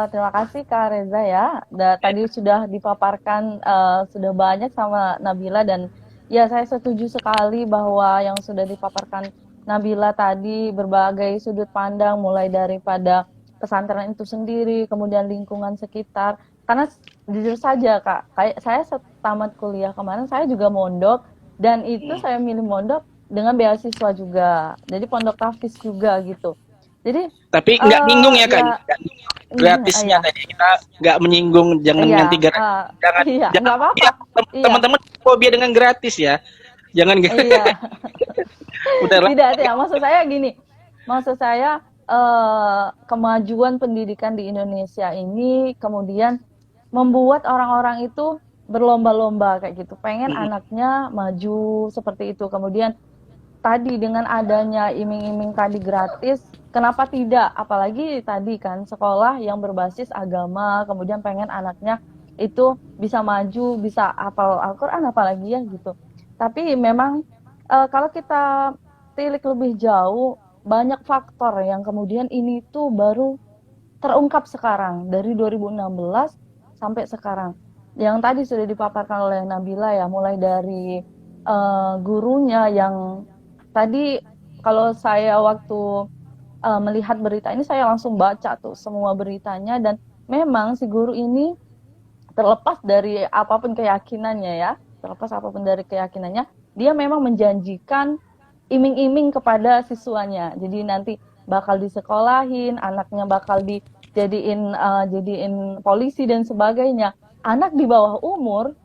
terima kasih Kak Reza ya. Tadi sudah dipaparkan sudah banyak sama Nabila, dan ya saya setuju sekali bahwa yang sudah dipaparkan Nabila tadi berbagai sudut pandang, mulai daripada pesantren itu sendiri, kemudian lingkungan sekitar. Karena jujur saja Kak, kayak saya tamat kuliah kemarin saya juga mondok, dan itu saya milih mondok dengan beasiswa juga. Jadi pondok tahfiz juga gitu. Jadi tapi nggak nyinggung ya kan, ya, gratisnya iya, tadi kita nggak menyinggung, jangan iya, nanti jangan iya, jangan nggak apa-apa. ya, Iya, teman-teman fobia dengan gratis ya, jangan iya. udah lah. Tidak, tidak. Maksud saya kemajuan pendidikan di Indonesia ini kemudian membuat orang-orang itu berlomba-lomba kayak gitu, pengen anaknya maju seperti itu. Kemudian tadi dengan adanya iming-iming tadi gratis, kenapa tidak? Apalagi tadi kan sekolah yang berbasis agama, kemudian pengen anaknya itu bisa maju, bisa hafal Al-Quran apalagi ya gitu. Tapi memang kalau kita tilik lebih jauh, banyak faktor yang kemudian ini tuh baru terungkap sekarang dari 2016 sampai sekarang. Yang tadi sudah dipaparkan oleh Nabila ya, mulai dari gurunya yang tadi, kalau saya waktu melihat berita ini saya langsung baca tuh semua beritanya, dan memang si guru ini terlepas dari apapun keyakinannya ya, dia memang menjanjikan iming-iming kepada siswanya. Jadi nanti bakal disekolahin, anaknya bakal jadiin polisi dan sebagainya. Anak di bawah umur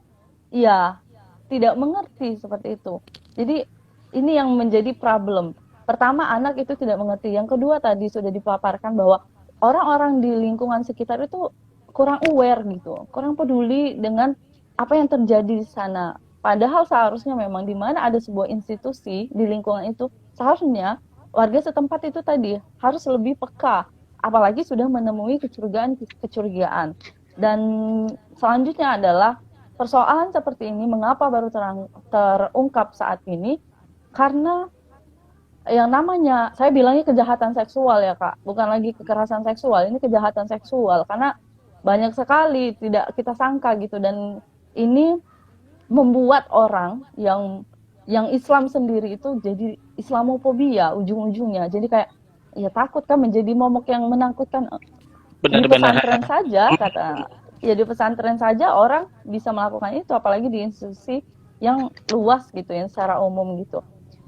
ya tidak mengerti seperti itu. Jadi ini yang menjadi problem. Pertama, anak itu tidak mengerti. Yang kedua, tadi sudah dipaparkan bahwa orang-orang di lingkungan sekitar itu kurang aware gitu, kurang peduli dengan apa yang terjadi di sana. Padahal seharusnya memang di mana ada sebuah institusi di lingkungan itu, seharusnya warga setempat itu tadi harus lebih peka, apalagi sudah menemui kecurigaan. Dan selanjutnya adalah persoalan seperti ini mengapa baru terungkap saat ini, karena yang namanya, saya bilangnya kejahatan seksual ya Kak, bukan lagi kekerasan seksual, ini kejahatan seksual, karena banyak sekali tidak kita sangka gitu, dan ini membuat orang yang Islam sendiri itu jadi Islamofobia ujung-ujungnya, jadi kayak ya takut kan, menjadi momok yang menakutkan. Di pesantren saja kata, ya di pesantren saja orang bisa melakukan itu, apalagi di institusi yang luas gitu, yang secara umum gitu.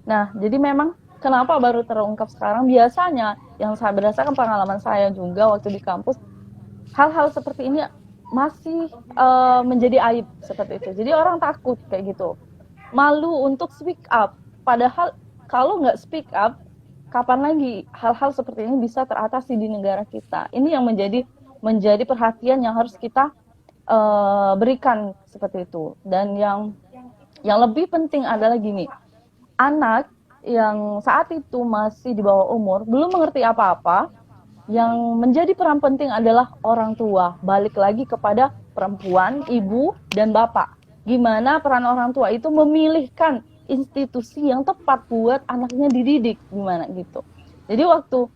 Nah, jadi memang kenapa baru terungkap sekarang? Biasanya yang saya berdasarkan pengalaman saya juga waktu di kampus, hal-hal seperti ini masih menjadi aib seperti itu. Jadi orang takut kayak gitu, malu untuk speak up. Padahal kalau nggak speak up, kapan lagi hal-hal seperti ini bisa teratasi di negara kita? Ini yang menjadi perhatian yang harus kita berikan seperti itu. Dan yang lebih penting adalah gini, anak yang saat itu masih di bawah umur, belum mengerti apa-apa, yang menjadi peran penting adalah orang tua. Balik lagi kepada perempuan, ibu, dan bapak. Gimana peran orang tua itu memilihkan institusi yang tepat buat anaknya dididik, gimana gitu. Jadi waktu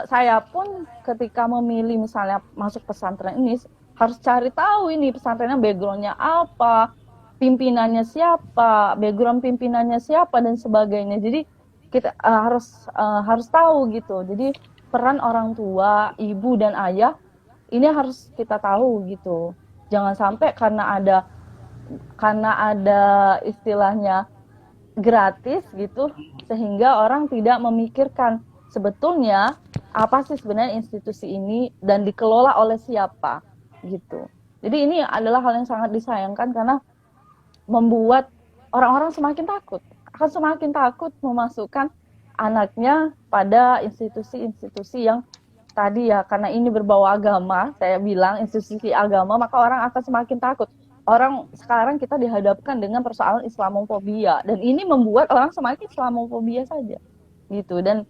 saya pun ketika memilih misalnya masuk pesantren ini, harus cari tahu ini pesantrennya backgroundnya apa, pimpinannya siapa, background pimpinannya siapa, dan sebagainya. Jadi kita harus tahu gitu. Jadi peran orang tua, ibu dan ayah ini harus kita tahu gitu. Jangan sampai karena ada istilahnya gratis gitu, sehingga orang tidak memikirkan sebetulnya apa sih sebenarnya institusi ini dan dikelola oleh siapa gitu. Jadi ini adalah hal yang sangat disayangkan, karena membuat orang-orang akan semakin takut memasukkan anaknya pada institusi-institusi yang tadi ya, karena ini berbau agama, saya bilang institusi agama, maka orang akan semakin takut. Orang sekarang kita dihadapkan dengan persoalan Islamofobia, dan ini membuat orang semakin Islamofobia saja gitu. Dan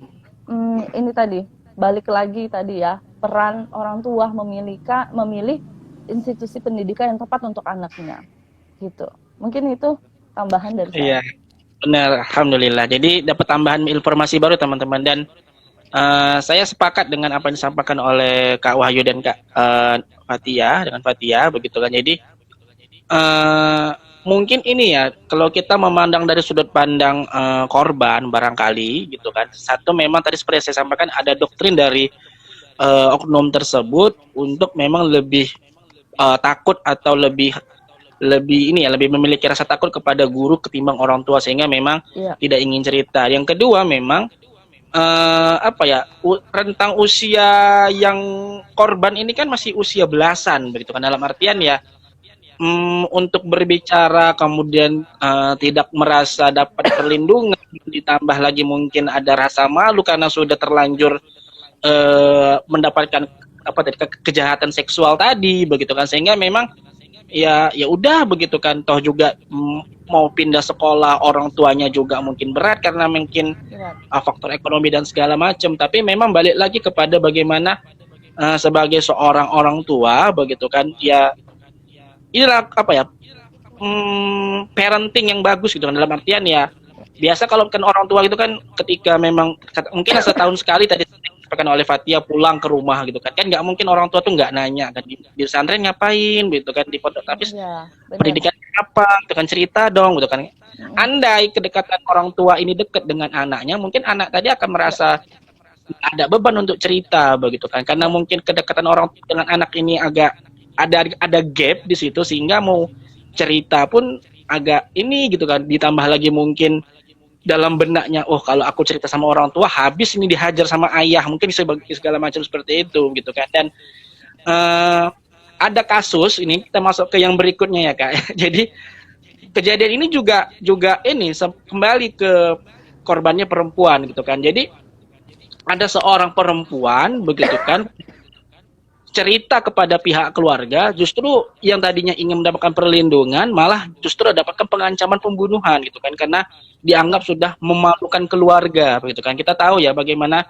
ini tadi balik lagi tadi ya, peran orang tua memilih institusi pendidikan yang tepat untuk anaknya gitu. Mungkin itu tambahan dari saya. Iya, benar, alhamdulillah. Jadi dapat tambahan informasi baru teman-teman, dan saya sepakat dengan apa yang disampaikan oleh Kak Wahyu dan Kak Fatia begitu kan. Jadi mungkin ini ya, kalau kita memandang dari sudut pandang korban barangkali gitu kan. Satu, memang tadi seperti saya sampaikan ada doktrin dari oknum tersebut untuk memang lebih takut atau lebih memiliki rasa takut kepada guru ketimbang orang tua, sehingga memang tidak ingin cerita. Yang kedua, memang rentang usia yang korban ini kan masih usia belasan begitu kan, dalam artian ya untuk berbicara kemudian tidak merasa dapat perlindungan, ditambah lagi mungkin ada rasa malu karena sudah terlanjur mendapatkan kejahatan seksual tadi begitu kan, sehingga memang ya udah begitu kan, toh juga mau pindah sekolah orang tuanya juga mungkin berat karena mungkin faktor ekonomi dan segala macam. Tapi memang balik lagi kepada bagaimana sebagai seorang orang tua begitu kan, ya inilah parenting yang bagus gitu kan, dalam artian ya biasa kalau kan orang tua gitu kan, ketika memang mungkin setahun sekali tadi disampaikan oleh Fatia pulang ke rumah gitu kan nggak mungkin orang tua tuh nggak nanya kan di pesantren ngapain gitu kan, di pondok tapi pendidikan apa gitu kan, cerita dong gitu kan. Andai kedekatan orang tua ini dekat dengan anaknya, mungkin anak tadi akan merasa ada beban untuk cerita begitu kan, karena mungkin kedekatan orang dengan anak ini agak ada gap di situ, sehingga mau cerita pun agak ini gitu kan. Ditambah lagi mungkin dalam benaknya, oh kalau aku cerita sama orang tua habis ini dihajar sama ayah, mungkin segala macam seperti itu gitu kan. Dan ada kasus ini, kita masuk ke yang berikutnya ya Kak. Jadi kejadian ini juga ini kembali ke korbannya perempuan gitu kan. Jadi ada seorang perempuan begitu kan cerita kepada pihak keluarga, justru yang tadinya ingin mendapatkan perlindungan malah justru mendapatkan pengancaman pembunuhan gitu kan, karena dianggap sudah memalukan keluarga begitu kan. Kita tahu ya bagaimana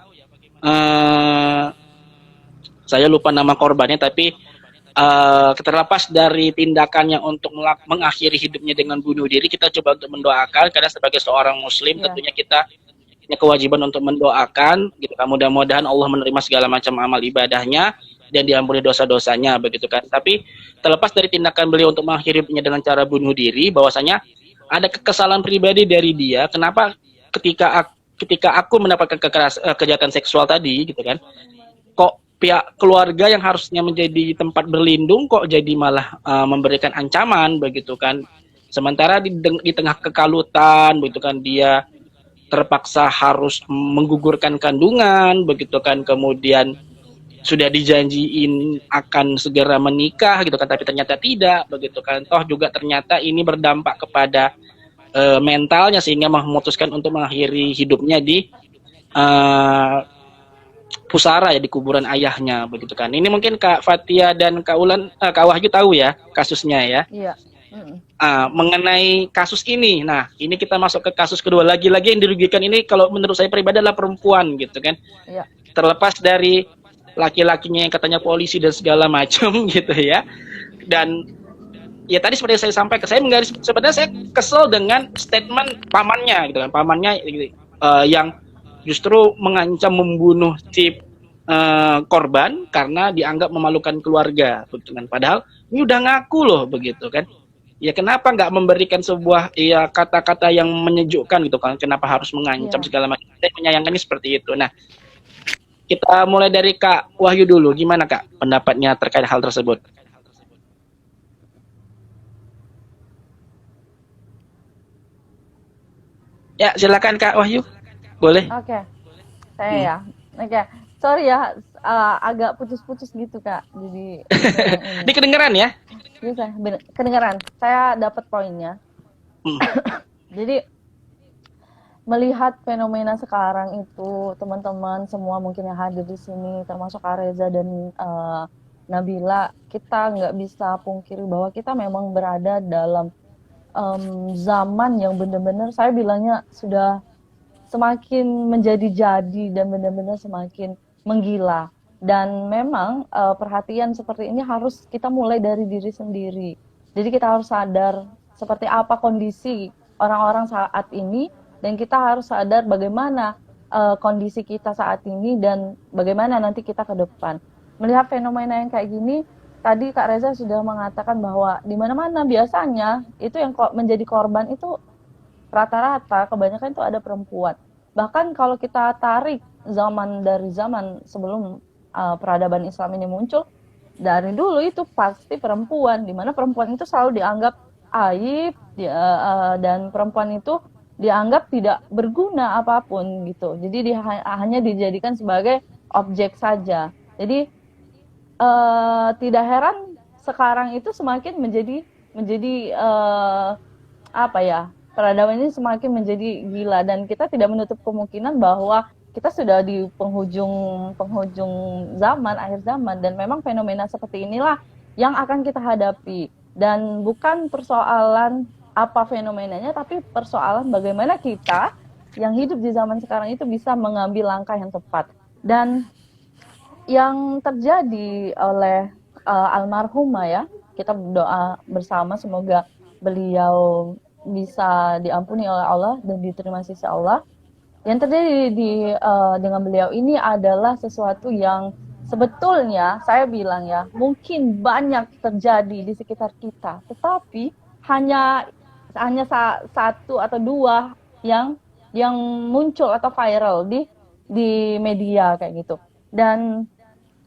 saya lupa nama korbannya, tapi terlepas dari tindakannya untuk mengakhiri hidupnya dengan bunuh diri, kita coba untuk mendoakan, karena sebagai seorang muslim tentunya kita punya kewajiban untuk mendoakan gitu kan. Mudah-mudahan Allah menerima segala macam amal ibadahnya dan diampuni dosa-dosanya begitu kan. Tapi terlepas dari tindakan beliau untuk mengakhiri hidupnya dengan cara bunuh diri, bahwasanya ada kekesalan pribadi dari dia, kenapa ketika aku mendapatkan kejahatan seksual tadi gitu kan, kok pihak keluarga yang harusnya menjadi tempat berlindung kok jadi malah memberikan ancaman begitu kan. Sementara di tengah kekalutan begitu kan, dia terpaksa harus menggugurkan kandungan begitu kan, kemudian sudah dijanjiin akan segera menikah gitu kan, tapi ternyata tidak begitu kan. Toh juga ternyata ini berdampak kepada mentalnya, sehingga memutuskan untuk mengakhiri hidupnya di pusara ya, di kuburan ayahnya begitu kan. Ini mungkin Kak Fatia dan Kak Wahyu tahu ya kasusnya ya. Iya. Mengenai kasus ini, nah ini kita masuk ke kasus kedua. Lagi-lagi yang dirugikan ini kalau menurut saya pribadi adalah perempuan gitu kan. Iya. Terlepas dari laki-lakinya yang katanya polisi dan segala macam gitu ya. Dan ya tadi seperti saya sampaikan, sebenarnya saya kesel dengan statement pamannya gitu kan. Pamannya yang justru mengancam membunuh si korban karena dianggap memalukan keluarga begitu kan. Padahal ini udah ngaku loh begitu kan. Ya kenapa nggak memberikan sebuah ya kata-kata yang menyejukkan gitu kan? Kenapa harus mengancam segala macam? Saya menyayangkan ini seperti itu. Nah, kita mulai dari Kak Wahyu dulu. Gimana Kak pendapatnya terkait hal tersebut? Ya silakan Kak Wahyu. Boleh. Oke. Saya ya. Oke. Sorry ya, agak putus-putus gitu Kak. Jadi Ini kedengeran ya? Bisa, kedengeran. Saya dapat poinnya. Jadi melihat fenomena sekarang itu, teman-teman semua mungkin yang hadir di sini, termasuk Areza dan Nabila, kita nggak bisa pungkiri bahwa kita memang berada dalam zaman yang benar-benar, saya bilangnya sudah semakin menjadi-jadi dan benar-benar semakin menggila. Dan memang perhatian seperti ini harus kita mulai dari diri sendiri. Jadi kita harus sadar seperti apa kondisi orang-orang saat ini, dan kita harus sadar bagaimana kondisi kita saat ini dan bagaimana nanti kita ke depan. Melihat fenomena yang kayak gini, tadi Kak Reza sudah mengatakan bahwa di mana-mana biasanya itu yang menjadi korban itu rata-rata kebanyakan itu ada perempuan. Bahkan kalau kita tarik dari zaman sebelum peradaban Islam ini muncul, dari dulu itu pasti perempuan, di mana perempuan itu selalu dianggap aib dan perempuan itu dianggap tidak berguna apapun gitu. Jadi hanya dijadikan sebagai objek saja. Jadi tidak heran sekarang itu semakin menjadi peradaban ini semakin menjadi gila, dan kita tidak menutup kemungkinan bahwa kita sudah di penghujung zaman, akhir zaman, dan memang fenomena seperti inilah yang akan kita hadapi. Dan bukan persoalan apa fenomenanya, tapi persoalan bagaimana kita yang hidup di zaman sekarang itu bisa mengambil langkah yang tepat. Dan yang terjadi oleh almarhumah ya, kita berdoa bersama semoga beliau bisa diampuni oleh Allah dan diterima sisi Allah. Yang terjadi dengan beliau ini adalah sesuatu yang sebetulnya saya bilang ya, mungkin banyak terjadi di sekitar kita, tetapi hanya satu atau dua yang muncul atau viral di media kayak gitu. Dan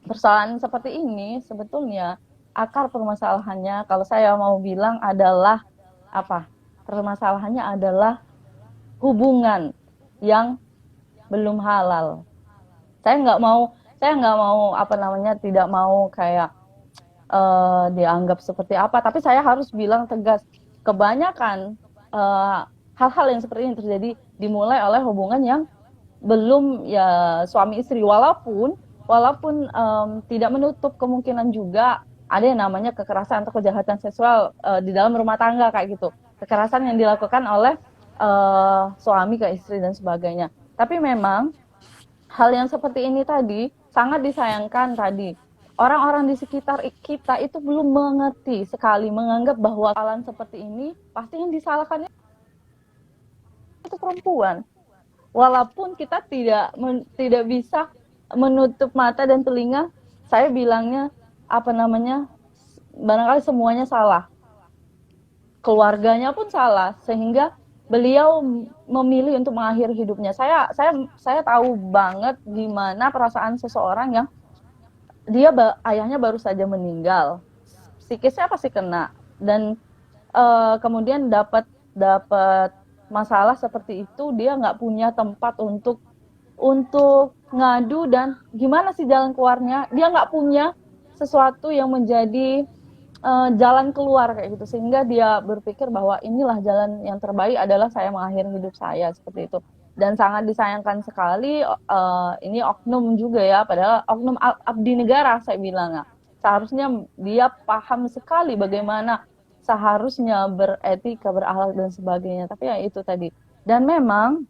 persoalan seperti ini sebetulnya akar permasalahannya, kalau saya mau bilang, adalah apa? Permasalahannya adalah hubungan yang belum halal. Saya nggak mau tidak mau kayak dianggap seperti apa. Tapi saya harus bilang tegas, kebanyakan hal-hal yang seperti ini terjadi dimulai oleh hubungan yang belum ya suami istri, walaupun tidak menutup kemungkinan juga ada yang namanya kekerasan atau kejahatan seksual di dalam rumah tangga kayak gitu, kekerasan yang dilakukan oleh suami ke istri dan sebagainya. Tapi memang hal yang seperti ini tadi sangat disayangkan tadi. Orang-orang di sekitar kita itu belum mengerti sekali, menganggap bahwa hal seperti ini pasti yang disalahkannya itu perempuan. Walaupun kita tidak bisa menutup mata dan telinga, saya bilangnya barangkali semuanya salah. Keluarganya pun salah, sehingga beliau memilih untuk mengakhiri hidupnya. Saya tahu banget gimana perasaan seseorang yang ayahnya baru saja meninggal, psikisnya pasti kena, dan kemudian dapat masalah seperti itu, dia nggak punya tempat untuk ngadu dan gimana sih jalan keluarnya, dia nggak punya sesuatu yang menjadi jalan keluar kayak gitu, sehingga dia berpikir bahwa inilah jalan yang terbaik adalah saya mengakhiri hidup saya seperti itu. Dan sangat disayangkan sekali ini oknum juga ya, padahal oknum abdi negara saya bilang ya. Seharusnya dia paham sekali bagaimana seharusnya beretika, berakhlak dan sebagainya. Tapi ya itu tadi. Dan memang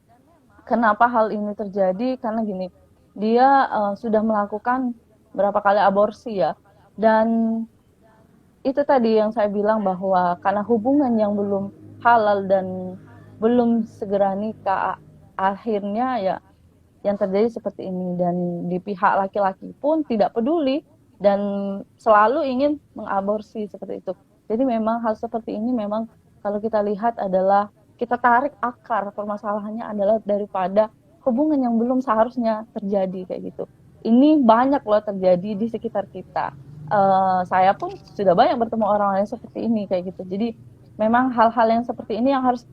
kenapa hal ini terjadi, karena gini, dia sudah melakukan berapa kali aborsi ya. Dan itu tadi yang saya bilang bahwa karena hubungan yang belum halal dan belum segera nikah, akhirnya ya yang terjadi seperti ini. Dan di pihak laki-laki pun tidak peduli dan selalu ingin mengaborsi seperti itu. Jadi memang hal seperti ini memang kalau kita lihat adalah kita tarik akar permasalahannya adalah daripada hubungan yang belum seharusnya terjadi kayak gitu. Ini banyak loh terjadi di sekitar kita. Saya pun sudah banyak bertemu orang-orang yang seperti ini kayak gitu. Jadi memang hal-hal yang seperti ini yang harus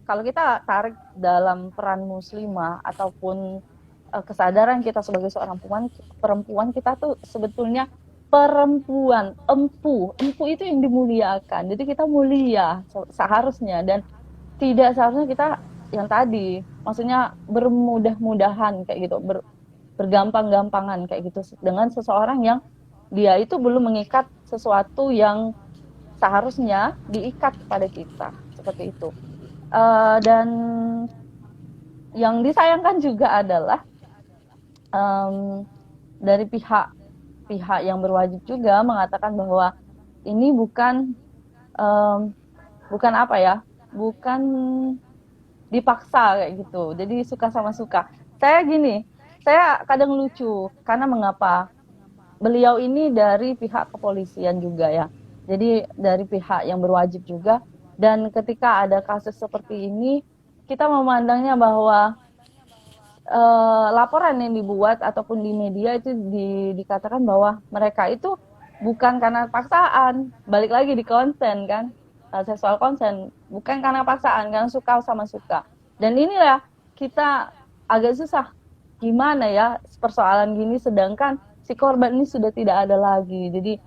kalau kita tarik dalam peran muslimah ataupun kesadaran kita sebagai seorang perempuan, kita tuh sebetulnya perempuan, empu itu yang dimuliakan. Jadi kita mulia seharusnya, dan tidak seharusnya kita yang tadi, maksudnya bermudah-mudahan kayak gitu, bergampang-gampangan kayak gitu dengan seseorang yang dia itu belum mengikat sesuatu yang seharusnya diikat kepada kita seperti itu. Dan yang disayangkan juga adalah dari pihak yang berwajib juga mengatakan bahwa ini bukan bukan dipaksa kayak gitu. Jadi suka sama suka. Saya kadang lucu karena mengapa beliau ini dari pihak kepolisian juga ya. Jadi dari pihak yang berwajib juga. Dan ketika ada kasus seperti ini, kita memandangnya bahwa laporan yang dibuat ataupun di media itu dikatakan bahwa mereka itu bukan karena paksaan, balik lagi di konsen kan, seksual konsen, bukan karena paksaan, karena suka sama suka. Dan inilah kita agak susah, gimana ya persoalan gini sedangkan si korban ini sudah tidak ada lagi. Jadi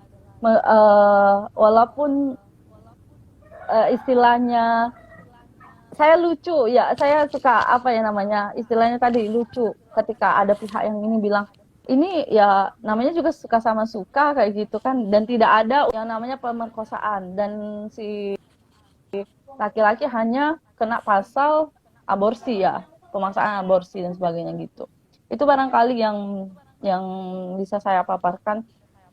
walaupun istilahnya saya lucu ya, saya suka istilahnya tadi lucu ketika ada pihak yang ini bilang ini ya namanya juga suka sama suka kayak gitu kan, dan tidak ada yang namanya pemerkosaan, dan si laki-laki hanya kena pasal aborsi ya, pemaksaan aborsi dan sebagainya gitu. Itu barangkali yang bisa saya paparkan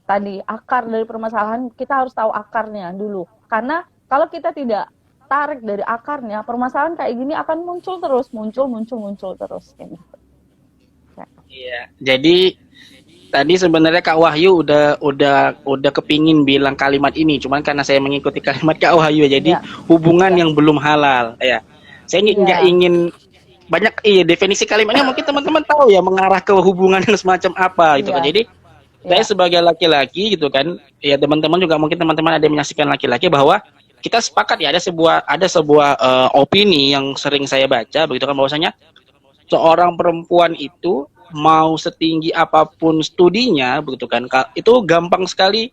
tadi, akar dari permasalahan. Kita harus tahu akarnya dulu, karena kalau kita tidak tarik dari akarnya, permasalahan kayak gini akan muncul terus terus kayak gitu. Iya, jadi tadi sebenarnya Kak Wahyu udah kepingin bilang kalimat ini, cuman karena saya mengikuti kalimat Kak Wahyu jadi hubungan yang belum halal ya. Saya nggak ingin banyak definisi kalimatnya, mungkin teman-teman tahu ya mengarah ke hubungan yang semacam apa gitu kan. Jadi saya sebagai laki-laki gitu kan, ya teman-teman juga mungkin teman-teman ada yang menyaksikan laki-laki, bahwa kita sepakat ya ada sebuah opini yang sering saya baca begitu kan, bahwasanya seorang perempuan itu mau setinggi apapun studinya begitu kan, itu gampang sekali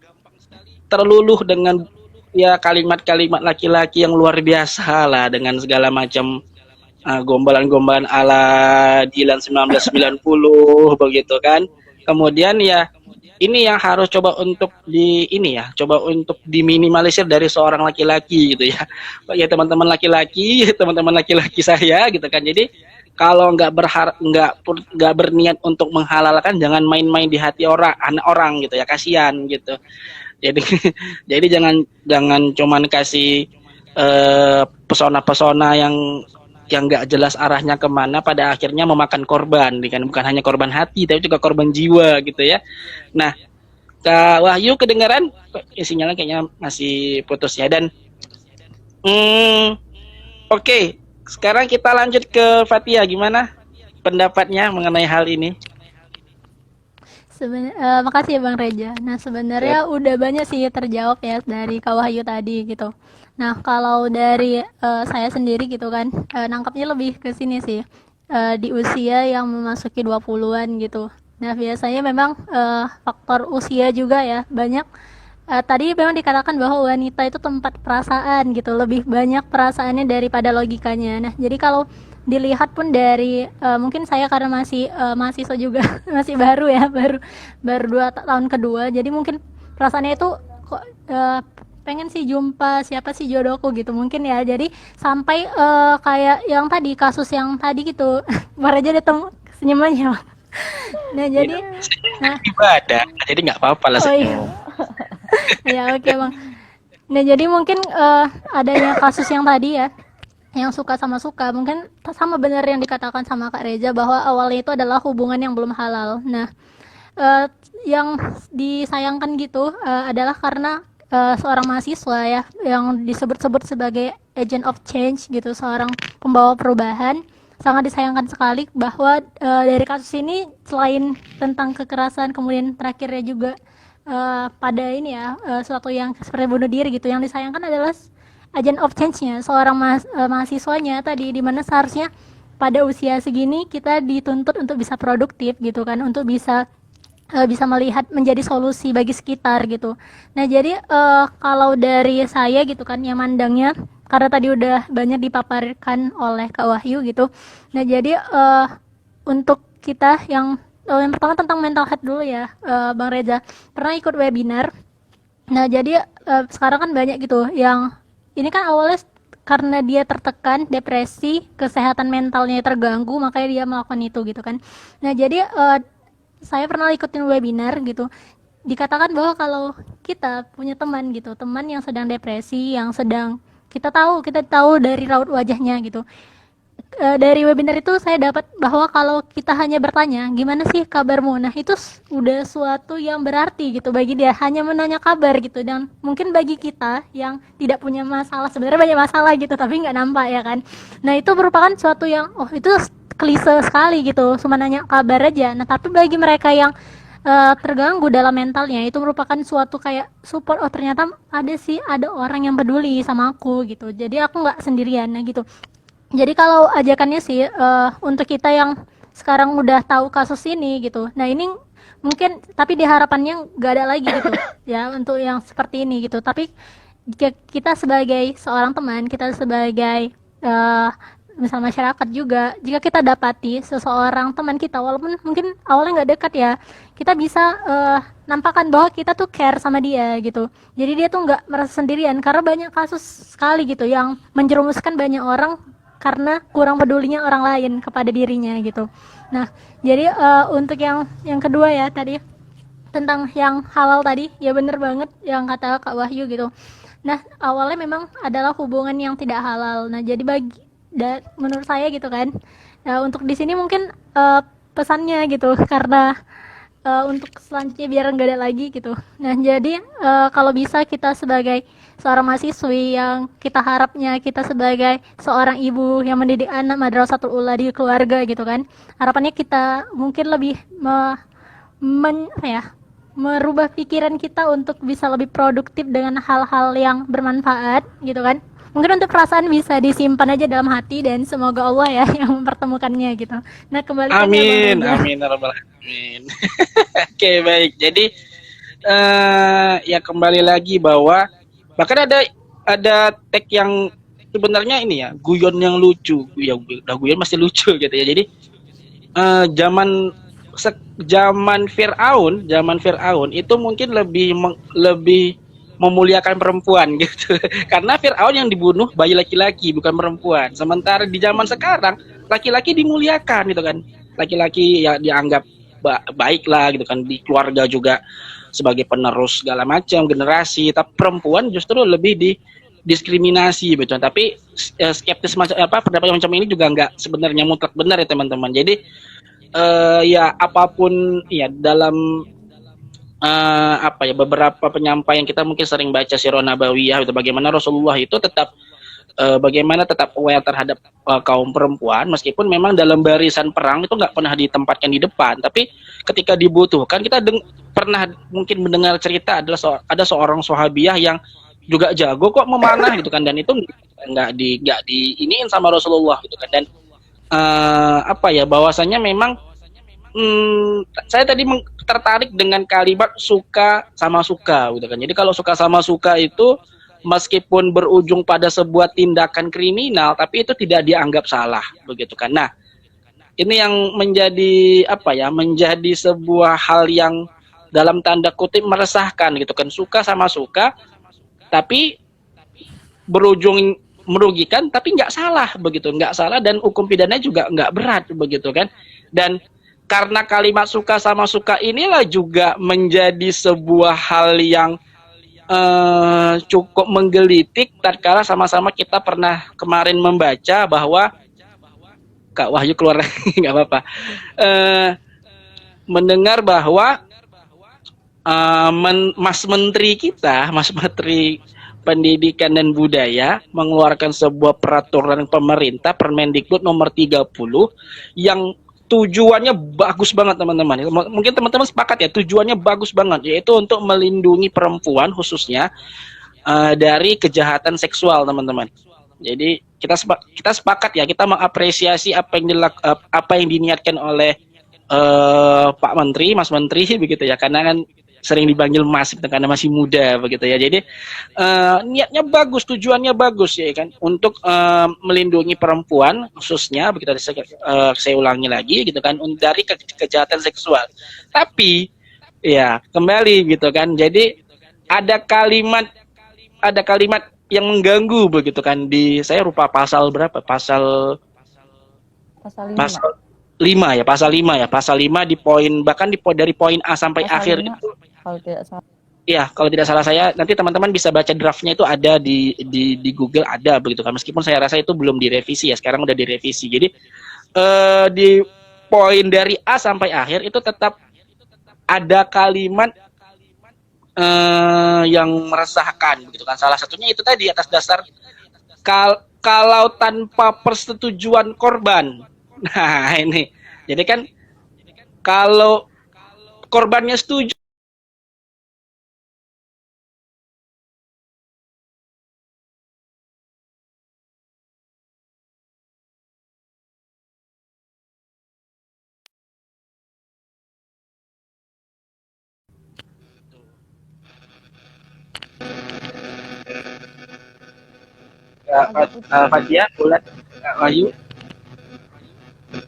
terluluh dengan ya kalimat-kalimat laki-laki yang luar biasa lah dengan segala macam gombalan-gombalan ala Dilan 1990 begitu kan. Kemudian ya ini yang harus coba untuk diminimalisir dari seorang laki-laki gitu ya. Ya teman-teman laki-laki saya gitu kan. Jadi kalau nggak berniat untuk menghalalkan, jangan main-main di hati anak orang gitu ya, kasihan gitu. Jadi jadi jangan cuman kasih pesona-pesona yang nggak jelas arahnya kemana, pada akhirnya memakan korban, kan bukan hanya korban hati tapi juga korban jiwa gitu ya. Nah, Kak Wahyu kedengaran? Sinyalnya kayaknya masih putus ya. Dan oke, sekarang kita lanjut ke Fatia, gimana pendapatnya mengenai hal ini? Makasih ya Bang Reja. Nah sebenarnya udah banyak sih terjawab ya dari Kak Wahyu tadi gitu. Nah kalau dari saya sendiri gitu kan, nangkapnya lebih ke sini sih, di usia yang memasuki 20-an gitu. Nah biasanya memang faktor usia juga ya banyak. Tadi memang dikatakan bahwa wanita itu tempat perasaan gitu, lebih banyak perasaannya daripada logikanya. Nah jadi kalau dilihat pun dari mungkin saya karena masih mahasiswa juga masih baru ya, baru 2 tahun kedua, jadi mungkin perasaannya itu kok pengen sih jumpa siapa sih jodohku gitu mungkin ya, jadi sampai kayak yang tadi kasus yang tadi gitu baru aja datang senyumannya. Nah jadi ibadah, jadi nggak apa-apa lah. oh iya ya oke Bang. Nah jadi mungkin adanya kasus yang tadi ya, yang suka sama suka, mungkin sama benar yang dikatakan sama Kak Reza bahwa awalnya itu adalah hubungan yang belum halal. Nah yang disayangkan gitu adalah karena seorang mahasiswa ya yang disebut-sebut sebagai agent of change gitu, seorang pembawa perubahan. Sangat disayangkan sekali bahwa dari kasus ini selain tentang kekerasan, kemudian terakhirnya juga pada ini ya suatu yang seperti bunuh diri gitu, yang disayangkan adalah agent of change-nya seorang mahasiswanya tadi, di mana seharusnya pada usia segini kita dituntut untuk bisa produktif gitu kan, untuk bisa melihat menjadi solusi bagi sekitar gitu. Nah jadi kalau dari saya gitu kan yang mandangnya, karena tadi udah banyak dipaparkan oleh Kak Wahyu gitu. Nah jadi untuk kita yang pertama tentang mental health dulu ya, Bang Reza pernah ikut webinar. Nah jadi sekarang kan banyak gitu yang ini kan awalnya karena dia tertekan, depresi, kesehatan mentalnya terganggu, makanya dia melakukan itu gitu kan. Nah jadi saya pernah ikutin webinar gitu, dikatakan bahwa kalau kita punya teman gitu, teman yang sedang depresi, yang sedang kita tahu dari raut wajahnya gitu. Dari webinar itu saya dapat bahwa kalau kita hanya bertanya gimana sih kabarmu, nah itu udah suatu yang berarti gitu bagi dia, hanya menanya kabar gitu. Dan mungkin bagi kita yang tidak punya masalah, sebenarnya banyak masalah gitu tapi nggak nampak ya kan, nah itu merupakan suatu yang itu klise sekali gitu, cuma nanya kabar aja. Nah tapi bagi mereka yang terganggu dalam mentalnya, itu merupakan suatu kayak support, oh ternyata ada orang yang peduli sama aku gitu, jadi aku nggak sendirian. Nah gitu. Jadi kalau ajakannya sih untuk kita yang sekarang udah tahu kasus ini gitu, nah ini mungkin tapi diharapannya nggak ada lagi gitu ya untuk yang seperti ini gitu. Tapi jika kita sebagai seorang teman, kita sebagai misal masyarakat juga, jika kita dapati seseorang teman kita walaupun mungkin awalnya nggak dekat ya, kita bisa nampakkan bahwa kita tuh care sama dia gitu. Jadi dia tuh nggak merasa sendirian, karena banyak kasus sekali gitu yang menjerumuskan banyak orang karena kurang pedulinya orang lain kepada dirinya gitu. Nah jadi untuk yang kedua ya tadi tentang yang halal tadi, ya bener banget yang kata Kak Wahyu gitu. Nah awalnya memang adalah hubungan yang tidak halal. Nah jadi menurut saya gitu kan, untuk di sini mungkin pesannya gitu, karena untuk selanjutnya biar nggak ada lagi gitu. Nah jadi kalau bisa kita sebagai seorang mahasiswi yang kita harapnya kita sebagai seorang ibu yang mendidik anak Madrasatul Ula di keluarga gitu kan, harapannya kita mungkin lebih merubah pikiran kita untuk bisa lebih produktif dengan hal-hal yang bermanfaat gitu kan. Mungkin untuk perasaan bisa disimpan aja dalam hati dan semoga Allah ya yang mempertemukannya gitu. Nah, kembalikan ya Bang Amin, Reza. amin, ya rabbal alamin. Oke, baik. Jadi ya kembali lagi bahwa bahkan ada tag yang sebenarnya ini ya guyon yang lucu, ya udah guyon masih lucu gitu ya. Jadi zaman zaman Firaun itu mungkin lebih memuliakan perempuan gitu. Karena Firaun yang dibunuh bayi laki-laki bukan perempuan. Sementara di zaman sekarang laki-laki dimuliakan gitu kan. Laki-laki ya dianggap baik lah gitu kan, di keluarga juga sebagai penerus segala macam generasi, tapi perempuan justru lebih diskriminasi betul. Tapi skeptis macam apa pendapat macam ini juga nggak sebenarnya mutlak benar ya teman-teman. Jadi ya apapun ya dalam apa ya beberapa penyampaian kita mungkin sering baca Sirah Nabawiyah itu bagaimana Rasulullah itu tetap bagaimana tetap aware terhadap kaum perempuan meskipun memang dalam barisan perang itu nggak pernah ditempatkan di depan, tapi ketika dibutuhkan kita pernah mungkin mendengar cerita ada seorang sahabiah yang juga jago kok memanah gitu kan, dan itu nggak iniin sama Rasulullah gitu kan. Dan apa ya bahwasanya memang saya tadi tertarik dengan kalimat suka sama suka gitu kan. Jadi kalau suka sama suka itu meskipun berujung pada sebuah tindakan kriminal tapi itu tidak dianggap salah begitu kan. Nah, ini yang menjadi apa ya? Menjadi sebuah hal yang dalam tanda kutip meresahkan gitu kan. Suka sama suka tapi berujung merugikan tapi nggak salah begitu, nggak salah dan hukum pidana juga nggak berat begitu kan. Dan karena kalimat suka sama suka inilah juga menjadi sebuah hal yang cukup menggelitik tatkala sama-sama kita pernah kemarin membaca bahwa Kak Wahyu keluar nggak apa-apa, mendengar bahwa Mas Menteri kita, Mas Menteri Pendidikan dan Budaya mengeluarkan sebuah peraturan pemerintah Permendikbud nomor 30 yang tujuannya bagus banget teman-teman. Mungkin teman-teman sepakat ya, tujuannya bagus banget, yaitu untuk melindungi perempuan khususnya dari kejahatan seksual teman-teman. Jadi kita sepakat ya, kita mengapresiasi apa yang diniatkan oleh Pak Menteri, Mas Menteri begitu ya, karena kan sering dipanggil Mas karena masih muda begitu ya. Jadi niatnya bagus, tujuannya bagus ya kan, untuk melindungi perempuan khususnya begitu. Saya ulangi lagi gitu kan, dari kejahatan seksual. Tapi ya kembali gitu kan. Jadi ada kalimat yang mengganggu begitu kan, di saya lupa pasal berapa, pasal 5 ya, pasal 5 di poin, bahkan dari poin A sampai Pasal akhir 5, itu. kalau tidak salah. Iya, kalau tidak salah saya, nanti teman-teman bisa baca draftnya, itu ada di Google ada begitu kan. Meskipun saya rasa itu belum direvisi ya, sekarang udah direvisi. Jadi di poin dari A sampai akhir itu tetap ada kalimat yang meresahkan begitu kan. Salah satunya itu tadi atas dasar kalau tanpa persetujuan korban. Nah, ini. Jadi kan kalau korbannya setuju Fatia, Bulat, Wahyu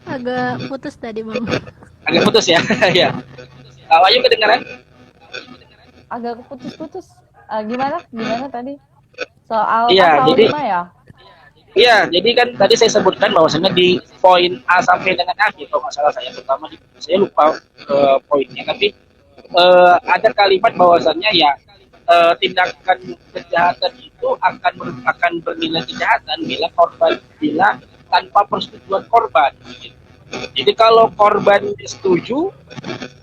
Agak putus tadi Bang. agak putus ya. Ya. Wahyu kedengaran? Agak putus-putus. Gimana tadi? Soal Iya, pasal jadi 5 ya? iya, jadi kan tadi saya sebutkan bahwasanya di poin A sampai dengan akhir kalau nggak salah saya, terutama saya lupa poinnya, tapi ada kalimat bahwasannya ya tindakan kejahatan itu akan bernilai kejahatan bila tanpa persetujuan korban. Jadi kalau korban setuju,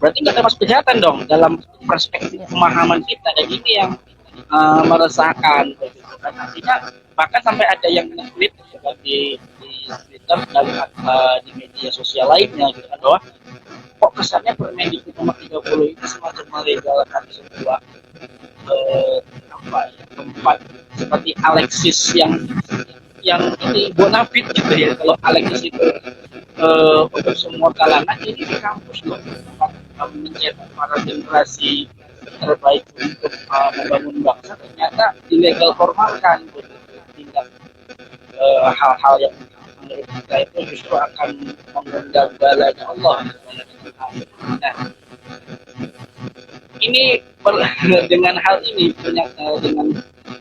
berarti nggak termasuk kejahatan dong dalam perspektif pemahaman kita, dan ini yang meresahkan. Dan nantinya bahkan sampai ada yang nge-tweet di Twitter dan di media sosial lainnya gitu kan, bahwa kok kesannya Permendikbud nomor 30 ini semacam melegalkan sebuah tempat seperti Alexis yang ini bonafit gitu ya. Kalau Alexis itu untuk semua kalangan, ini di kampus loh tempat mencetak para generasi terbaik untuk membangun bangsa, ternyata ilegal formalkan gitu. Tingkat hal-hal yang menurut kita itu justru akan mengundang balanya Allah. Nah, ini dengan hal ini, dengan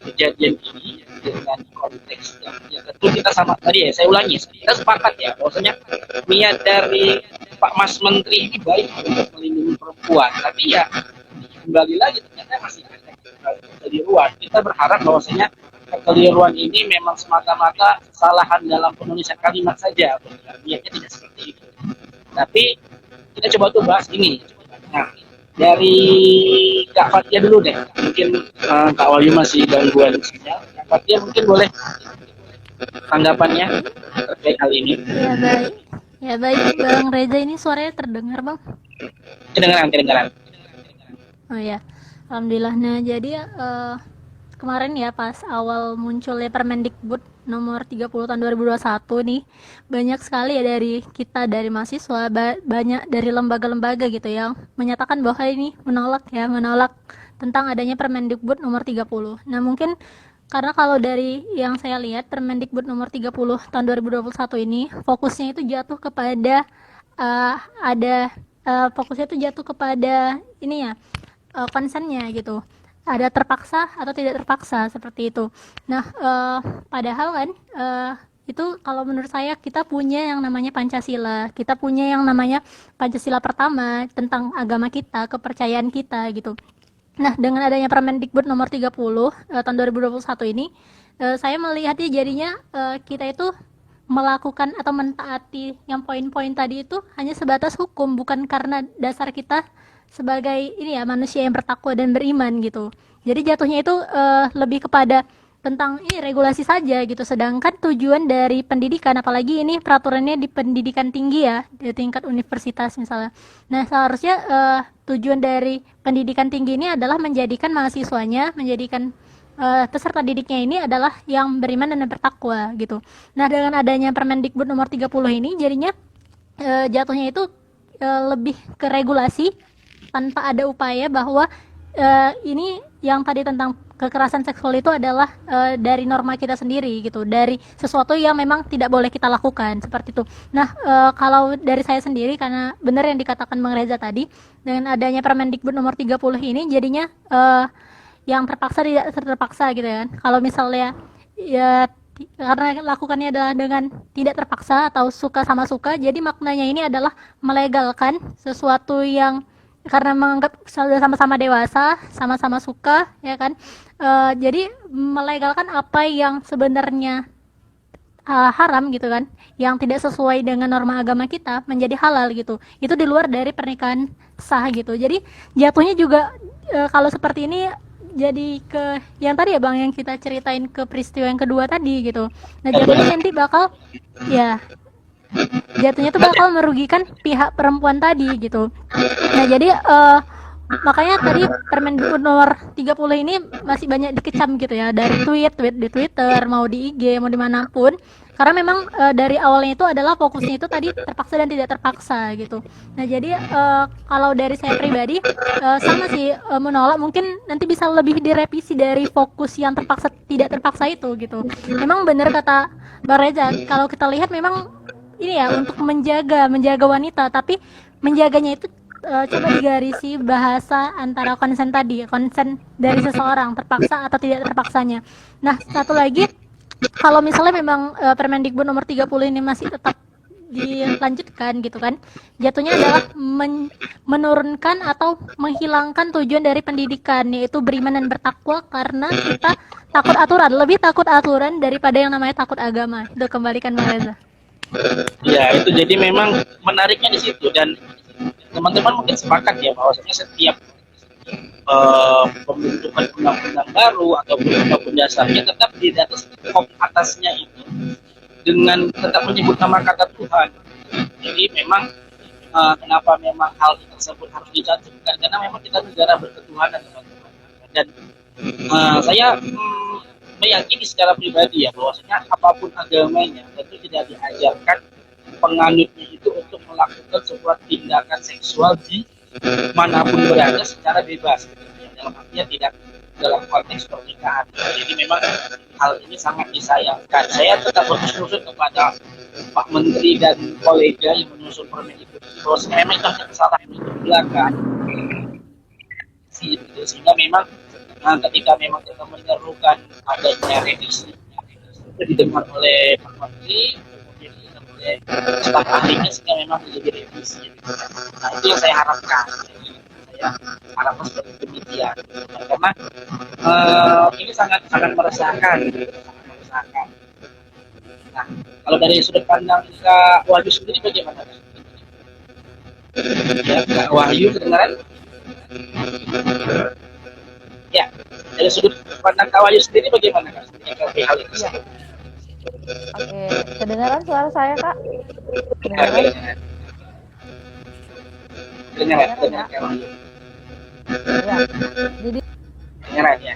kejadian ini, dengan konteks yang tentu kita sama tadi ya, saya ulangi, kita sepakat ya bahwasanya niat dari Pak Mas Menteri ini baik untuk melindungi perempuan, tapi ya kembali lagi ternyata masih ada kekeliruan. Kita berharap bahwasanya kekeliruan ini memang semata-mata kesalahan dalam penulisan kalimat saja, niatnya tidak seperti itu. Tapi kita coba tuh bahas ini. Nah, dari Kak Fatia dulu deh, mungkin Kak Wahyu masih gangguan sinyal. Kak Fatia mungkin boleh tanggapannya terkait hal ini. Ya baik Bang Reza, ini suaranya terdengar Bang? Kedengaran. Oh ya, alhamdulillah. Nah jadi kemarin ya pas awal munculnya Permendikbud nomor 30 tahun 2021 nih, banyak sekali ya dari kita, dari mahasiswa, banyak dari lembaga-lembaga gitu yang menyatakan bahwa ini menolak tentang adanya Permendikbud nomor 30. Nah mungkin karena kalau dari yang saya lihat Permendikbud nomor 30 tahun 2021 ini fokusnya itu jatuh kepada fokusnya itu jatuh kepada ini ya, konsennya gitu, ada terpaksa atau tidak terpaksa seperti itu. Nah padahal kan itu kalau menurut saya kita punya yang namanya Pancasila, kita punya yang namanya Pancasila pertama tentang agama kita, kepercayaan kita gitu. Nah, dengan adanya Permendikbud nomor 30 tahun 2021 ini, saya melihatnya jadinya kita itu melakukan atau mentaati yang poin-poin tadi itu hanya sebatas hukum, bukan karena dasar kita sebagai ini ya, manusia yang bertakwa dan beriman gitu. Jadi jatuhnya itu lebih kepada tentang ini regulasi saja gitu, sedangkan tujuan dari pendidikan, apalagi ini peraturannya di pendidikan tinggi ya, di tingkat universitas misalnya. Nah seharusnya tujuan dari pendidikan tinggi ini adalah menjadikan mahasiswanya, menjadikan peserta didiknya ini adalah yang beriman dan bertakwa gitu. Nah dengan adanya Permendikbud nomor 30 ini jadinya jatuhnya itu lebih ke regulasi tanpa ada upaya bahwa ini yang tadi tentang kekerasan seksual itu adalah dari norma kita sendiri gitu, dari sesuatu yang memang tidak boleh kita lakukan seperti itu. Nah kalau dari saya sendiri, karena benar yang dikatakan Bang Reza tadi, dengan adanya Permendikbud nomor 30 ini jadinya yang terpaksa tidak terpaksa gitu ya. Kalau misalnya ya karena lakukannya adalah dengan tidak terpaksa atau suka sama suka, jadi maknanya ini adalah melegalkan sesuatu yang karena menganggap sudah sama-sama dewasa, sama-sama suka, ya kan. Jadi melegalkan apa yang sebenarnya haram gitu kan, yang tidak sesuai dengan norma agama kita menjadi halal gitu. Itu di luar dari pernikahan sah gitu. Jadi jatuhnya juga kalau seperti ini jadi ke yang tadi ya Bang, yang kita ceritain ke peristiwa yang kedua tadi gitu. Nah jatuhnya nanti bakal ya jatuhnya tuh bakal merugikan pihak perempuan tadi gitu. Nah jadi makanya tadi Permendikbud nomor 30 ini masih banyak dikecam gitu ya, dari tweet di Twitter, mau di IG, mau dimanapun, karena memang dari awalnya itu adalah fokusnya itu tadi terpaksa dan tidak terpaksa gitu. Nah jadi kalau dari saya pribadi sama sih menolak, mungkin nanti bisa lebih direvisi dari fokus yang terpaksa tidak terpaksa itu gitu. Memang benar kata Bang Reza, kalau kita lihat memang ini ya untuk menjaga wanita, tapi menjaganya itu coba digarisi bahasa antara konsen tadi, konsen dari seseorang terpaksa atau tidak terpaksanya. Nah satu lagi, kalau misalnya memang Permendikbud nomor 30 ini masih tetap dilanjutkan gitu kan, jatuhnya adalah menurunkan atau menghilangkan tujuan dari pendidikan, yaitu beriman dan bertakwa, karena kita takut aturan, lebih takut aturan daripada yang namanya takut agama. Itu kembalikan Bang Reza. Ya itu jadi memang menariknya di situ, dan teman-teman mungkin sepakat ya bahwasanya setiap pembentukan undang-undang baru atau undang-undang dasarnya tetap di atas atasnya itu dengan tetap menyebut nama kata Tuhan. Jadi memang kenapa memang hal tersebut harus dicantumkan, karena memang kita negara berketuhanan teman-teman, dan Saya meyakini secara pribadi ya bahwasanya apapun agamanya tentu tidak diajarkan penganutnya itu untuk melakukan sebuah tindakan seksual di manapun berada secara bebas. Dalam artinya tidak dalam konteks pernikahan. Jadi memang hal ini sangat disayangkan. Saya tetap bersyukur kepada Pak Menteri dan kolega yang menyusun permen itu bahwa memang itu kesalahan itu belakang sehingga memang ketika memang kita menyerukan adanya revisi itu didengar oleh Pak Menteri kemudian didengar oleh staf ahlinya sehingga memang menjadi revisi. Nah itu yang saya harapkan. Saya harapkan seperti demikian karena ini sangat sangat meresahkan, sangat meresahkan. Nah kalau dari sudut pandang Kak Wahyu sendiri bagaimana? Ya, Kak Wahyu kedengaran? Ya, dari sudut pandang Kak Wahyu sendiri bagaimana Kak? Hal ini. Ya. Oke, kedengaran suara saya Kak? Kedengaran? Kedengaran Ya. Kak Wahyu. Ya, jadi Kedengaran ya.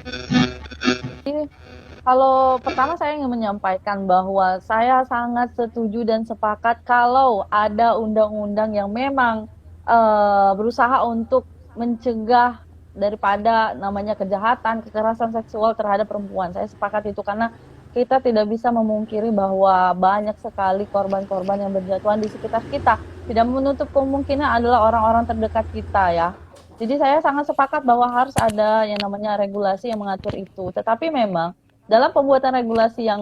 kalau pertama saya ingin menyampaikan bahwa saya sangat setuju dan sepakat kalau ada undang-undang yang memang berusaha untuk mencegah daripada namanya kejahatan, kekerasan seksual terhadap perempuan. Saya sepakat itu karena kita tidak bisa memungkiri bahwa banyak sekali korban-korban yang berjatuhan di sekitar kita. Tidak menutup kemungkinan adalah orang-orang terdekat kita ya. Jadi saya sangat sepakat bahwa harus ada yang namanya regulasi yang mengatur itu. Tetapi memang dalam pembuatan regulasi yang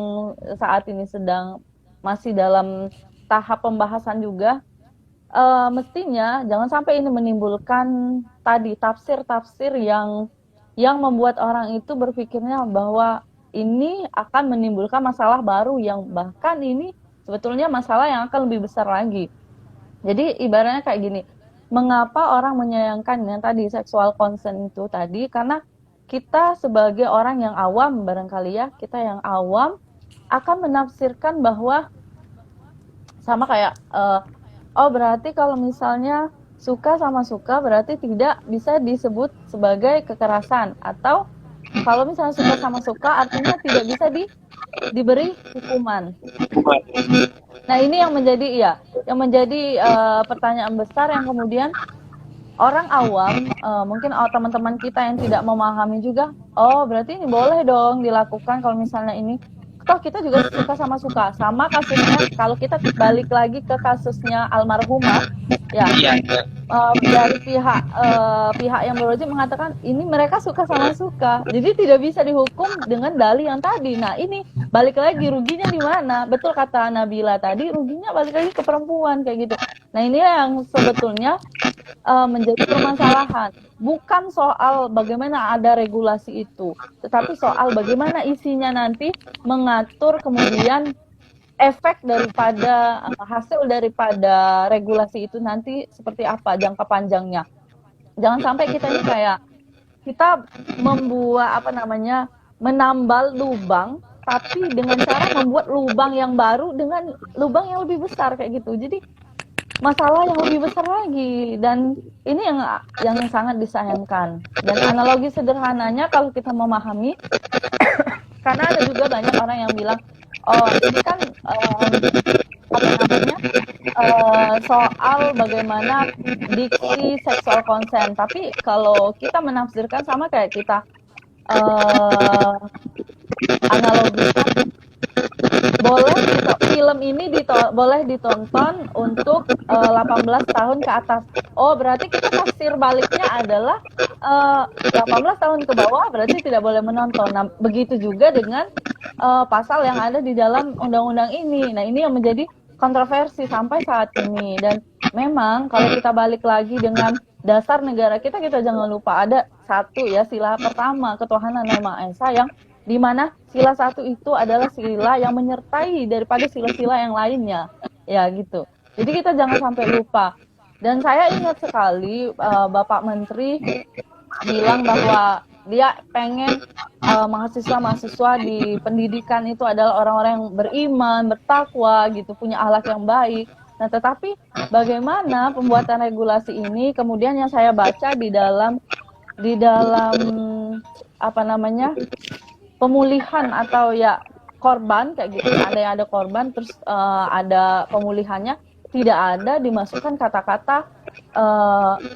saat ini sedang masih dalam tahap pembahasan juga, mestinya jangan sampai ini menimbulkan tadi tafsir-tafsir yang membuat orang itu berpikirnya bahwa ini akan menimbulkan masalah baru yang bahkan ini sebetulnya masalah yang akan lebih besar lagi. Jadi ibaratnya kayak gini, mengapa orang menyayangkan yang tadi sexual consent itu tadi? Karena kita sebagai orang yang awam barangkali ya, kita yang awam akan menafsirkan bahwa sama kayak oh berarti kalau misalnya suka sama suka berarti tidak bisa disebut sebagai kekerasan, atau kalau misalnya suka sama suka artinya tidak bisa diberi hukuman. Nah ini yang menjadi pertanyaan besar yang kemudian orang awam, mungkin teman-teman kita yang tidak memahami juga, oh berarti ini boleh dong dilakukan kalau misalnya ini. Toh kita juga suka sama suka. Sama kasusnya kalau kita balik lagi ke kasusnya almarhumah, ya dari pihak yang berwajib mengatakan ini mereka suka sama suka, jadi tidak bisa dihukum dengan dalih yang tadi. Nah ini balik lagi ruginya di mana? Betul kata Nabila tadi, ruginya balik lagi ke perempuan kayak gitu. Nah ini yang sebetulnya menjadi permasalahan. Bukan soal bagaimana ada regulasi itu, tetapi soal bagaimana isinya nanti mengatur kemudian efek daripada hasil daripada regulasi itu nanti seperti apa jangka panjangnya. Jangan sampai kita ini kayak kita membuat menambal lubang tapi dengan cara membuat lubang yang baru dengan lubang yang lebih besar kayak gitu. Jadi masalah yang lebih besar lagi, dan ini yang sangat disayangkan. Dan analogi sederhananya kalau kita memahami karena ada juga banyak orang yang bilang oh ini kan soal bagaimana diksi sexual consent, tapi kalau kita menafsirkan sama kayak kita analogikan film ini boleh ditonton untuk 18 tahun ke atas. Oh, berarti kita tafsir baliknya adalah 18 tahun ke bawah berarti tidak boleh menonton. Nah, begitu juga dengan pasal yang ada di dalam undang-undang ini. Nah, ini yang menjadi kontroversi sampai saat ini. Dan memang kalau kita balik lagi dengan dasar negara kita jangan lupa ada satu ya, sila pertama ketuhanan yang Maha Esa, yang di mana sila satu itu adalah sila yang menyertai daripada sila-sila yang lainnya, ya gitu. Jadi kita jangan sampai lupa. Dan saya ingat sekali Bapak Menteri bilang bahwa dia pengen mahasiswa-mahasiswa di pendidikan itu adalah orang-orang yang beriman, bertakwa gitu, punya akhlak yang baik. Nah, tetapi bagaimana pembuatan regulasi ini kemudian yang saya baca di dalam apa namanya, pemulihan atau ya korban kayak gitu, ada korban terus ada pemulihannya, tidak ada dimasukkan kata-kata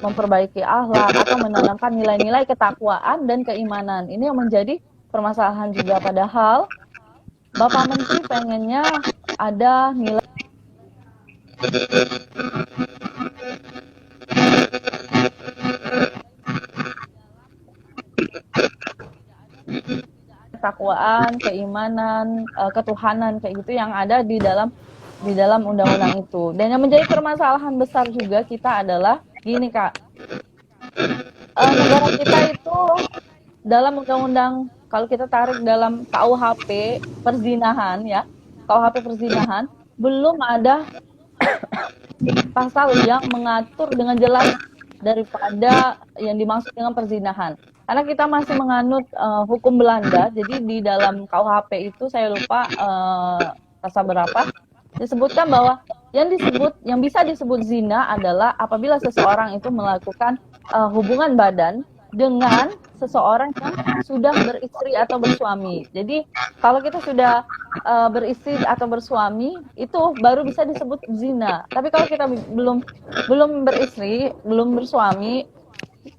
memperbaiki akhlak atau menanamkan nilai-nilai ketakwaan dan keimanan. Ini yang menjadi permasalahan juga, padahal Bapak Menteri pengennya ada nilai ketakwaan, keimanan, ketuhanan kayak gitu yang ada di dalam undang-undang itu. Dan yang menjadi permasalahan besar juga kita adalah gini Kak, negara kita itu dalam undang-undang, kalau kita tarik dalam KUHP perzinahan ya, KUHP perzinahan belum ada pasal yang mengatur dengan jelas daripada yang dimaksud dengan perzinahan. Karena kita masih menganut hukum Belanda, jadi di dalam KUHP itu saya lupa pasal berapa, disebutkan bahwa yang bisa disebut zina adalah apabila seseorang itu melakukan hubungan badan dengan seseorang yang sudah beristri atau bersuami. Jadi kalau kita sudah beristri atau bersuami itu baru bisa disebut zina. Tapi kalau kita belum beristri, belum bersuami,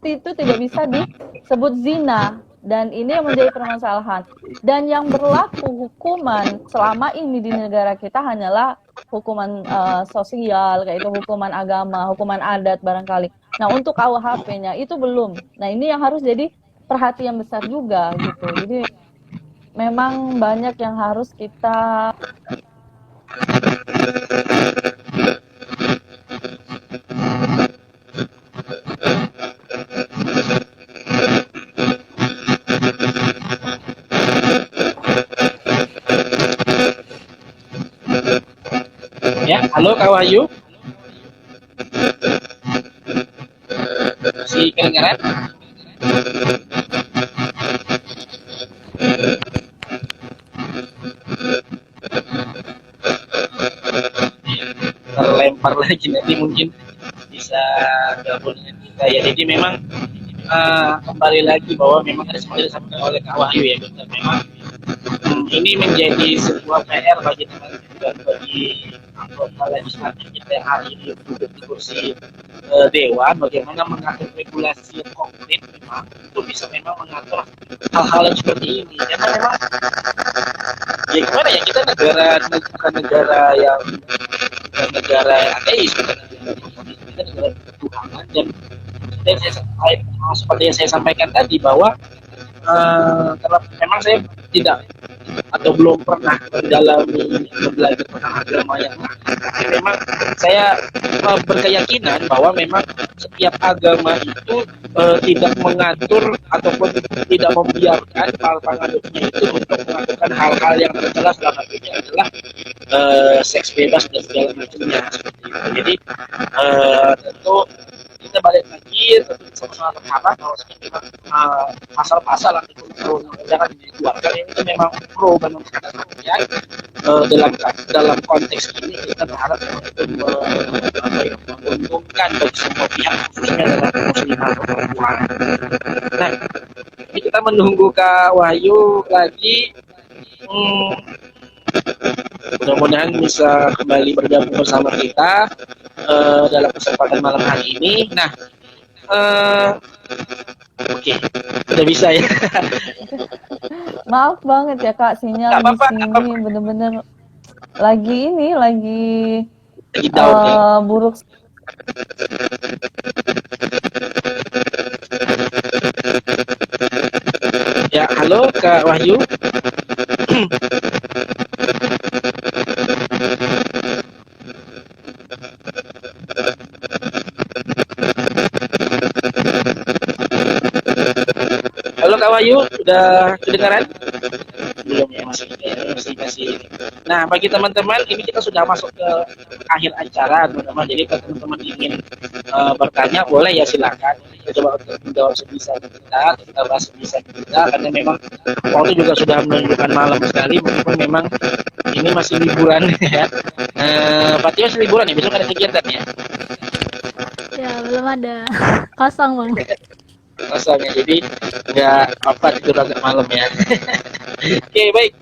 itu tidak bisa disebut zina. Dan ini yang menjadi permasalahan. Dan yang berlaku hukuman selama ini di negara kita hanyalah hukuman sosial, kayak itu hukuman agama, hukuman adat barangkali. Nah untuk KUHP-nya itu belum. Nah ini yang harus jadi perhatian besar juga gitu. Jadi memang banyak yang harus kita Ya, halo Kak Wahyu. Masih kedengaran? Terlempar lagi, nanti mungkin bisa gabung dengan kita ya. Jadi memang kembali lagi bahwa memang ada seperti disampaikan oleh Kak Wahyu ya, betul. Memang ini menjadi sebuah PR bagi teman-teman dan bagi anggota legislatif kita yang hari ini duduk di kursi Dewan, bagaimana mengatur regulasi yang konkret memang itu bisa memang mengatur hal-hal yang seperti ini. Karena memang ya gimana ya, kita bukan negara yang ateis, bukan kita negara ketuhanan, dan seperti yang saya sampaikan tadi bahwa karena memang saya tidak atau belum pernah mendalami belajar tentang agama yang lain. Memang saya berkeyakinan bahwa memang setiap agama itu tidak mengatur ataupun tidak membiarkan para penganutnya itu untuk melakukan hal-hal yang terjelas, dalam artinya adalah seks bebas dan segala macamnya seperti itu. Jadi tentu kita balik lagi sama-sama berharap bahwa pasal-pasal undang-undang yang dikeluarkan ini memang pro manusia dalam konteks ini. Kita berharap itu menguntungkan bagi semua pihak, khususnya dalam muslimah atau perempuan. Nah, ini kita menunggu Kak Wahyu lagi. Mudah-mudahan bisa kembali bergabung bersama kita dalam kesempatan malam hari ini. Nah, oke, udah bisa ya. Maaf banget ya Kak, sinyal di sini bener-bener lagi down, ya. Buruk. Ya, halo Kak Wahyu. Halo Kak Wahyu, udah kedengaran? Belum ya, masih. Nah, bagi teman-teman, ini kita sudah masuk ke akhir acara, teman-teman. Jadi kalau teman-teman ingin bertanya, boleh ya silakan. Kita coba untuk menjawab sebisa kita bahas sebisa kita, karena memang waktu juga sudah menunjukkan malam sekali, meskipun memang ini masih liburan ya. Fatih masih liburan ya, besok ada kegiatan ya? Ya, belum ada. Kosong, Bang. rasanya. Jadi nggak apa tidur agak malam ya. Oke, baik.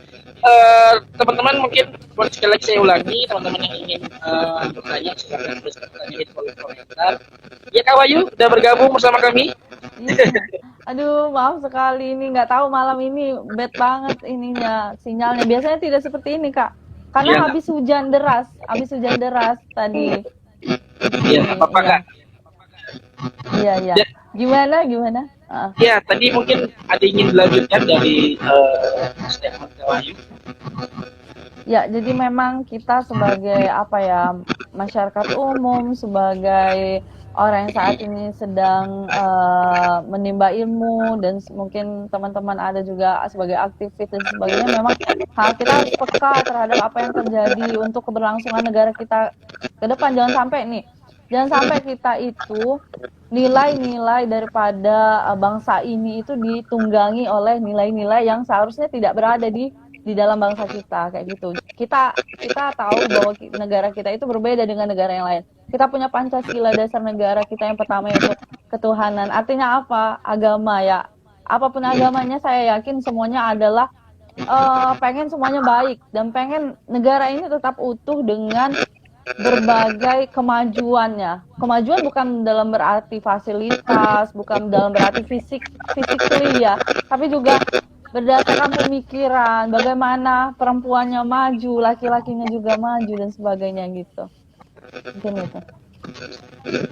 Teman-teman mungkin sekali lagi saya ulangi, teman-teman yang ingin bertanya silakan tulis pertanyaan di kolom komentar. Ya Kak Wahyu udah bergabung bersama kami. Iya. Aduh, maaf sekali ini nggak tahu malam ini bad banget ininya sinyalnya. Biasanya tidak seperti ini, Kak. Karena Iya, habis hujan deras tadi. iya, apa-apa Iya, Kak? iya, iya. Ya, Gimana? ya, tadi mungkin ada ingin dilanjutkan dari statement Kak Wahyu. Ya, jadi memang kita sebagai apa ya, masyarakat umum, sebagai orang yang saat ini sedang menimba ilmu dan mungkin teman-teman ada juga sebagai aktivis dan sebagainya, memang kita harus peka terhadap apa yang terjadi untuk keberlangsungan negara kita ke depan. Jangan sampai kita itu nilai-nilai daripada bangsa ini itu ditunggangi oleh nilai-nilai yang seharusnya tidak berada di dalam bangsa kita, kayak gitu. Kita tahu bahwa negara kita itu berbeda dengan negara yang lain. Kita punya Pancasila, dasar negara kita yang pertama yaitu ketuhanan. Artinya apa? Agama ya. Apapun agamanya, saya yakin semuanya adalah pengen semuanya baik dan pengen negara ini tetap utuh dengan berbagai kemajuannya. Kemajuan bukan dalam berarti fasilitas, bukan dalam berarti physically ya, tapi juga berdasarkan pemikiran, bagaimana perempuannya maju, laki-lakinya juga maju dan sebagainya gitu. Mungkin itu.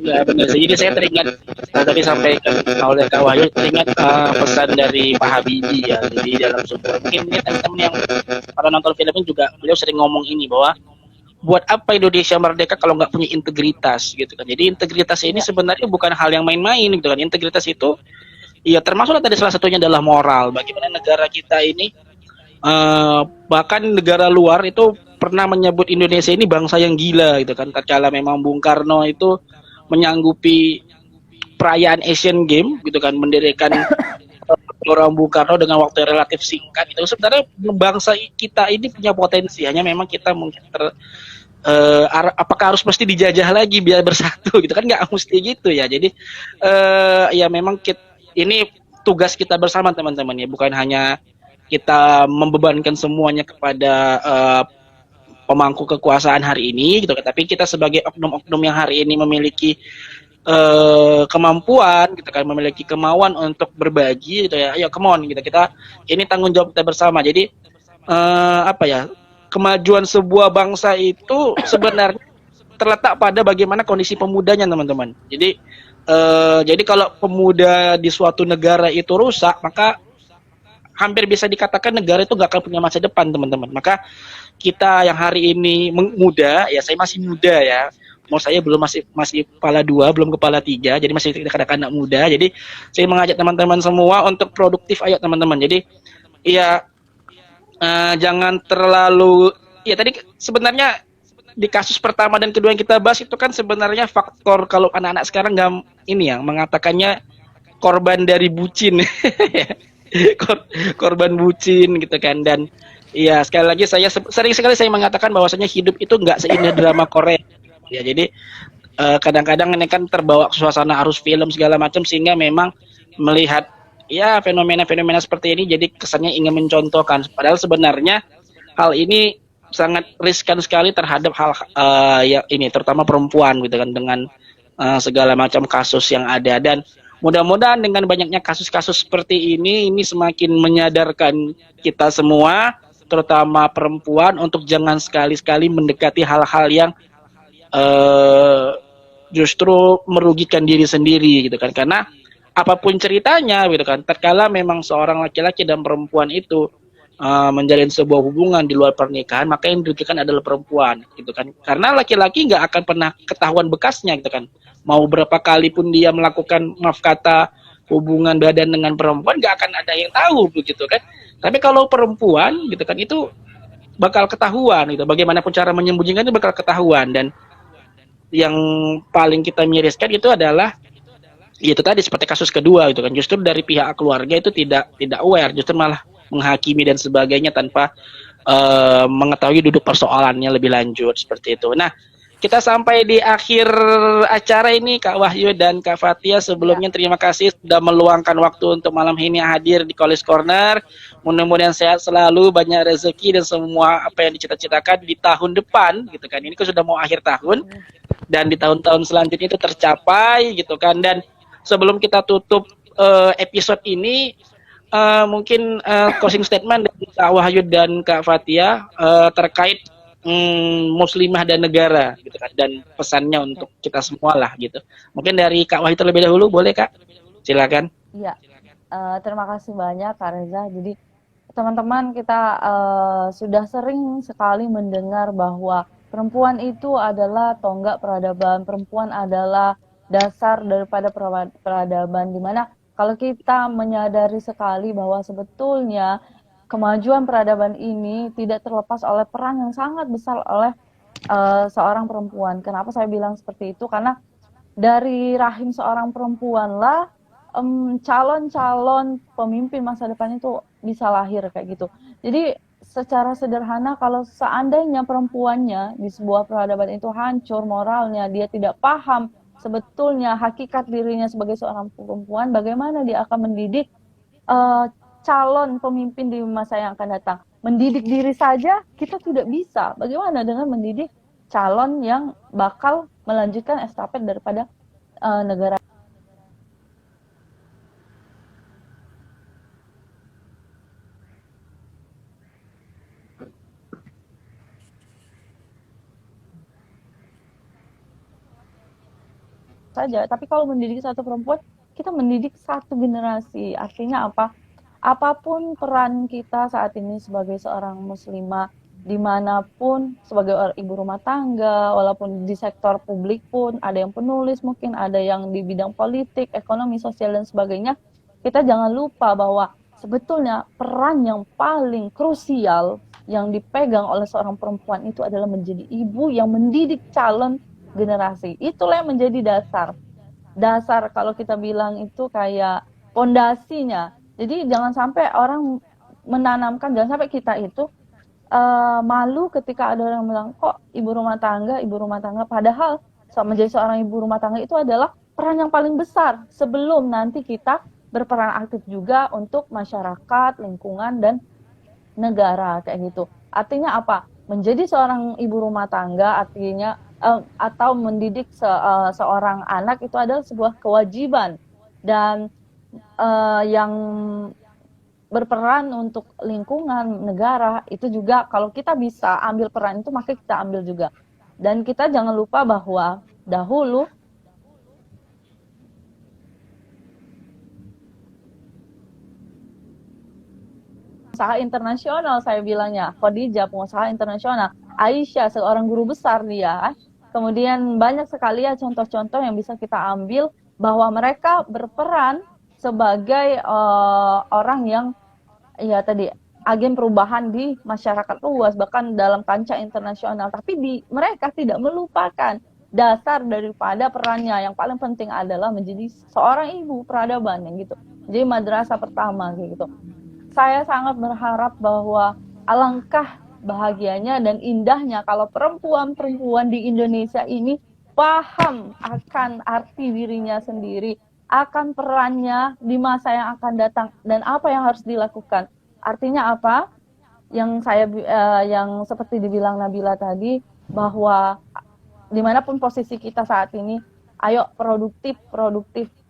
Ya benar sih. Jadi saya teringat tadi sampaikan oleh Kak Wahyu, teringat pesan dari Pak Habibie ya. Jadi dalam sebuah mungkin ini teman-teman yang pada nonton film ini juga beliau sering ngomong ini bahwa buat apa Indonesia merdeka kalau nggak punya integritas gitu kan. Jadi integritas ini sebenarnya bukan hal yang main-main gitu kan. Integritas itu ya termasuklah tadi salah satunya adalah moral. Bagaimana negara kita ini bahkan negara luar itu pernah menyebut Indonesia ini bangsa yang gila gitu kan. Tatkala memang Bung Karno itu menyanggupi perayaan Asian Games gitu kan, mendirikan orang Bung Karno dengan waktu yang relatif singkat. Itu sebenarnya bangsa kita ini punya potensi, hanya memang kita mungkin apakah harus mesti dijajah lagi biar bersatu gitu kan, nggak mesti gitu ya. Jadi ya memang ini tugas kita bersama teman-teman ya, bukan hanya kita membebankan semuanya kepada pemangku kekuasaan hari ini gitu, tapi kita sebagai oknum-oknum yang hari ini memiliki kemampuan gitu kan, memiliki kemauan untuk berbagi gitu ya, ayo come on gitu, kita ini tanggung jawab kita bersama. Jadi apa ya, kemajuan sebuah bangsa itu sebenarnya terletak pada bagaimana kondisi pemudanya teman-teman. Jadi kalau pemuda di suatu negara itu rusak, maka hampir bisa dikatakan negara itu nggak akan punya masa depan teman-teman. Maka kita yang hari ini muda, ya saya masih muda ya, umur saya belum masih kepala 2, belum kepala 3, jadi masih kadang-kadang anak muda. Jadi saya mengajak teman-teman semua untuk produktif, ayo teman-teman. Jadi ya jangan terlalu, ya tadi sebenarnya di kasus pertama dan kedua yang kita bahas itu kan sebenarnya faktor kalau anak-anak sekarang nggak ini ya mengatakannya korban dari bucin. Korban bucin gitu kan. Dan ya sekali lagi saya sering sekali saya mengatakan bahwasanya hidup itu nggak seindah drama Korea ya. Jadi kadang-kadang ini kan terbawa suasana arus film segala macam, sehingga memang melihat ya fenomena-fenomena seperti ini jadi kesannya ingin mencontohkan, padahal sebenarnya hal ini sangat riskan sekali terhadap hal ya ini, terutama perempuan gitu kan, dengan segala macam kasus yang ada. Dan mudah-mudahan dengan banyaknya kasus-kasus seperti ini semakin menyadarkan kita semua, terutama perempuan, untuk jangan sekali-sekali mendekati hal-hal yang justru merugikan diri sendiri gitu kan. Karena apapun ceritanya gitu kan, tatkala memang seorang laki-laki dan perempuan itu menjalin sebuah hubungan di luar pernikahan, maka yang dirugikan adalah perempuan gitu kan. Karena laki-laki nggak akan pernah ketahuan bekasnya gitu kan. Mau berapa kali pun dia melakukan, maaf kata, hubungan badan dengan perempuan, nggak akan ada yang tahu begitu kan. Tapi kalau perempuan gitu kan, itu bakal ketahuan gitu. Bagaimanapun cara menyembunyikan itu bakal ketahuan. Dan yang paling kita miriskan itu adalah itu tadi seperti kasus kedua gitu kan, justru dari pihak keluarga itu tidak aware, justru malah menghakimi dan sebagainya tanpa mengetahui duduk persoalannya lebih lanjut seperti itu. Nah, kita sampai di akhir acara ini, Kak Wahyu dan Kak Fatia. Sebelumnya terima kasih sudah meluangkan waktu untuk malam ini hadir di College Corner. Mudah-mudahan sehat selalu, banyak rezeki dan semua apa yang dicita-citakan di tahun depan gitu kan. Ini kan sudah mau akhir tahun dan di tahun-tahun selanjutnya itu tercapai gitu kan. Dan sebelum kita tutup episode ini, mungkin closing statement dari Kak Wahyu dan Kak Fatia terkait muslimah dan negara gitu kan, dan pesannya untuk kita semua lah gitu. Mungkin dari Kak Wahyu terlebih dahulu, boleh Kak? Silakan. Iya, terima kasih banyak Kak Reza. Jadi teman-teman, kita sudah sering sekali mendengar bahwa perempuan itu adalah tonggak peradaban, perempuan adalah dasar daripada peradaban, dimana kalau kita menyadari sekali bahwa sebetulnya kemajuan peradaban ini tidak terlepas oleh peran yang sangat besar oleh seorang perempuan. Kenapa saya bilang seperti itu? Karena dari rahim seorang perempuanlah calon-calon pemimpin masa depan itu bisa lahir kayak gitu. Jadi secara sederhana, kalau seandainya perempuannya di sebuah peradaban itu hancur moralnya, dia tidak paham sebetulnya hakikat dirinya sebagai seorang perempuan, bagaimana dia akan mendidik calon pemimpin di masa yang akan datang. Mendidik diri saja kita tidak bisa. Bagaimana dengan mendidik calon yang bakal melanjutkan estafet daripada negara? Saja, tapi kalau mendidik satu perempuan, kita mendidik satu generasi. Artinya apa? Apapun peran kita saat ini sebagai seorang muslimah, dimanapun, sebagai ibu rumah tangga, walaupun di sektor publik pun, ada yang penulis mungkin, ada yang di bidang politik, ekonomi, sosial, dan sebagainya, kita jangan lupa bahwa sebetulnya peran yang paling krusial yang dipegang oleh seorang perempuan itu adalah menjadi ibu yang mendidik calon generasi. Itulah yang menjadi dasar kalau kita bilang itu kayak pondasinya. Jadi jangan sampai orang menanamkan, jangan sampai kita itu malu ketika ada orang bilang, kok ibu rumah tangga, padahal menjadi seorang ibu rumah tangga itu adalah peran yang paling besar sebelum nanti kita berperan aktif juga untuk masyarakat, lingkungan, dan negara kayak gitu. Artinya apa? Menjadi seorang ibu rumah tangga artinya atau mendidik seorang anak itu adalah sebuah kewajiban, dan yang berperan untuk lingkungan, negara, itu juga kalau kita bisa ambil peran itu, maka kita ambil juga. Dan kita jangan lupa bahwa dahulu pengusaha internasional, saya bilangnya Khadijah, pengusaha internasional, Aisyah seorang guru besar dia. Kemudian banyak sekali ya contoh-contoh yang bisa kita ambil bahwa mereka berperan sebagai orang yang ya tadi agen perubahan di masyarakat luas, bahkan dalam kancah internasional. Tapi mereka tidak melupakan dasar daripada perannya yang paling penting adalah menjadi seorang ibu peradaban yang gitu. Jadi madrasah pertama kayak gitu. Saya sangat berharap bahwa alangkah bahagianya dan indahnya kalau perempuan-perempuan di Indonesia ini paham akan arti dirinya sendiri, akan perannya di masa yang akan datang, dan apa yang harus dilakukan. Artinya apa? Yang seperti dibilang Nabila tadi, bahwa dimanapun posisi kita saat ini, ayo produktif,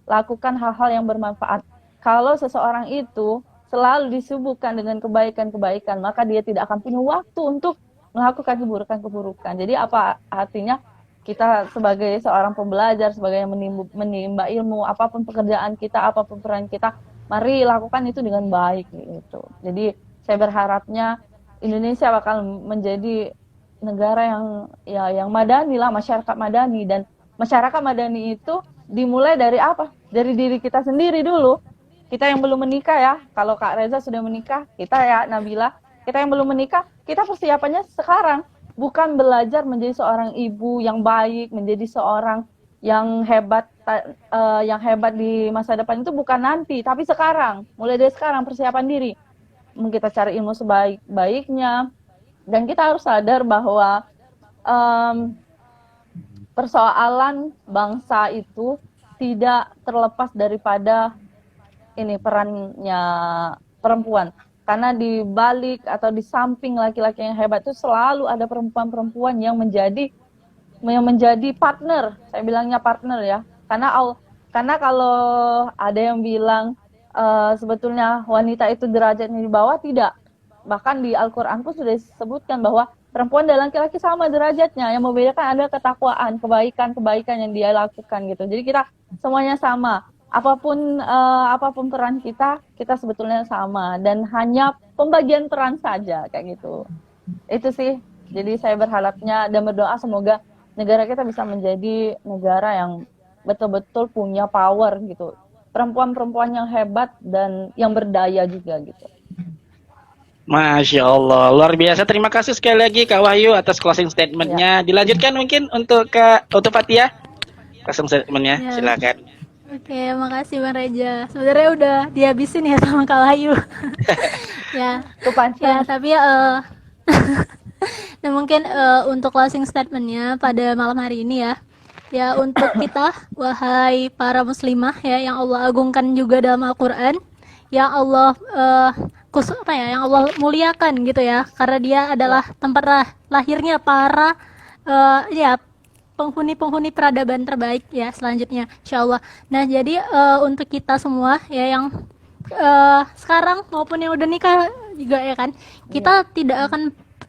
lakukan hal-hal yang bermanfaat. Kalau seseorang itu selalu disibukkan dengan kebaikan-kebaikan, maka dia tidak akan punya waktu untuk melakukan keburukan-keburukan. Jadi apa artinya? Kita sebagai seorang pembelajar, sebagai yang menimba ilmu, apapun pekerjaan kita, apapun peran kita, mari lakukan itu dengan baik gitu. Jadi saya berharapnya Indonesia bakal menjadi negara yang madani lah, masyarakat madani. Dan masyarakat madani itu dimulai dari apa? Dari diri kita sendiri dulu. Kita yang belum menikah ya, kalau Kak Reza sudah menikah, kita ya Nabila, kita yang belum menikah, kita persiapannya sekarang. Bukan belajar menjadi seorang ibu yang baik, menjadi seorang yang hebat di masa depan itu bukan nanti, tapi sekarang. Mulai dari sekarang persiapan diri. Kita cari ilmu sebaik-baiknya, dan kita harus sadar bahwa persoalan bangsa itu tidak terlepas daripada ini perannya perempuan. Karena di balik atau di samping laki-laki yang hebat itu selalu ada perempuan-perempuan yang menjadi partner. Saya bilangnya partner ya. Karena kalau ada yang bilang sebetulnya wanita itu derajatnya di bawah, tidak. Bahkan di Al-Quran pun sudah disebutkan bahwa perempuan dan laki-laki sama derajatnya. Yang membedakan adalah ketakwaan, kebaikan-kebaikan yang dia lakukan gitu. Jadi kita semuanya sama. Apapun peran kita sebetulnya sama, dan hanya pembagian peran saja kayak gitu. Itu sih. Jadi saya berharapnya dan berdoa semoga negara kita bisa menjadi negara yang betul-betul punya power gitu. Perempuan-perempuan yang hebat dan yang berdaya juga gitu. Masya Allah, luar biasa. Terima kasih sekali lagi Kak Wahyu atas closing statementnya. Dilanjutkan mungkin untuk Fathia closing statementnya, Ya. silakan. Oke, makasih Bang Reja. Sebenarnya udah dihabisin ya sama Kak Wahyu. Ya, Kepancingan. tapi nah mungkin untuk closing statementnya pada malam hari ini ya untuk kita wahai para muslimah ya yang Allah agungkan juga dalam Al-Quran, yang Allah yang Allah muliakan gitu ya, karena dia adalah tempat lahirnya para penghuni peradaban terbaik ya selanjutnya insyaallah. Nah jadi untuk kita semua ya yang sekarang maupun yang udah nikah juga ya kan, kita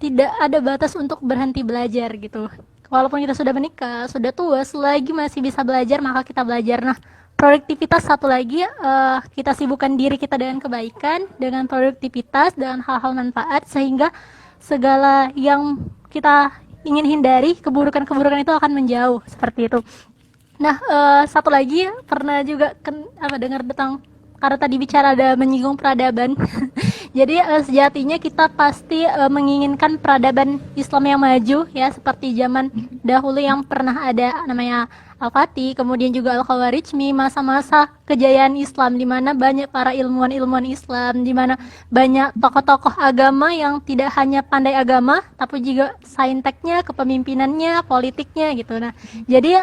tidak ada batas untuk berhenti belajar gitu. Walaupun kita sudah menikah, sudah tua, selagi masih bisa belajar maka kita belajar. Nah produktivitas satu lagi, kita sibukkan diri kita dengan kebaikan, dengan produktivitas, dengan hal-hal manfaat, sehingga segala yang kita ingin hindari, keburukan-keburukan itu akan menjauh seperti itu. Nah satu lagi pernah juga dengar tentang, karena tadi bicara ada menyinggung peradaban. Jadi sejatinya kita pasti menginginkan peradaban Islam yang maju ya, seperti zaman dahulu yang pernah ada namanya Al-Fatih, kemudian juga Al-Khawarizmi, masa-masa kejayaan Islam di mana banyak para ilmuwan-ilmuwan Islam, di mana banyak tokoh-tokoh agama yang tidak hanya pandai agama tapi juga sainteknya, kepemimpinannya, politiknya gitu. Nah, jadi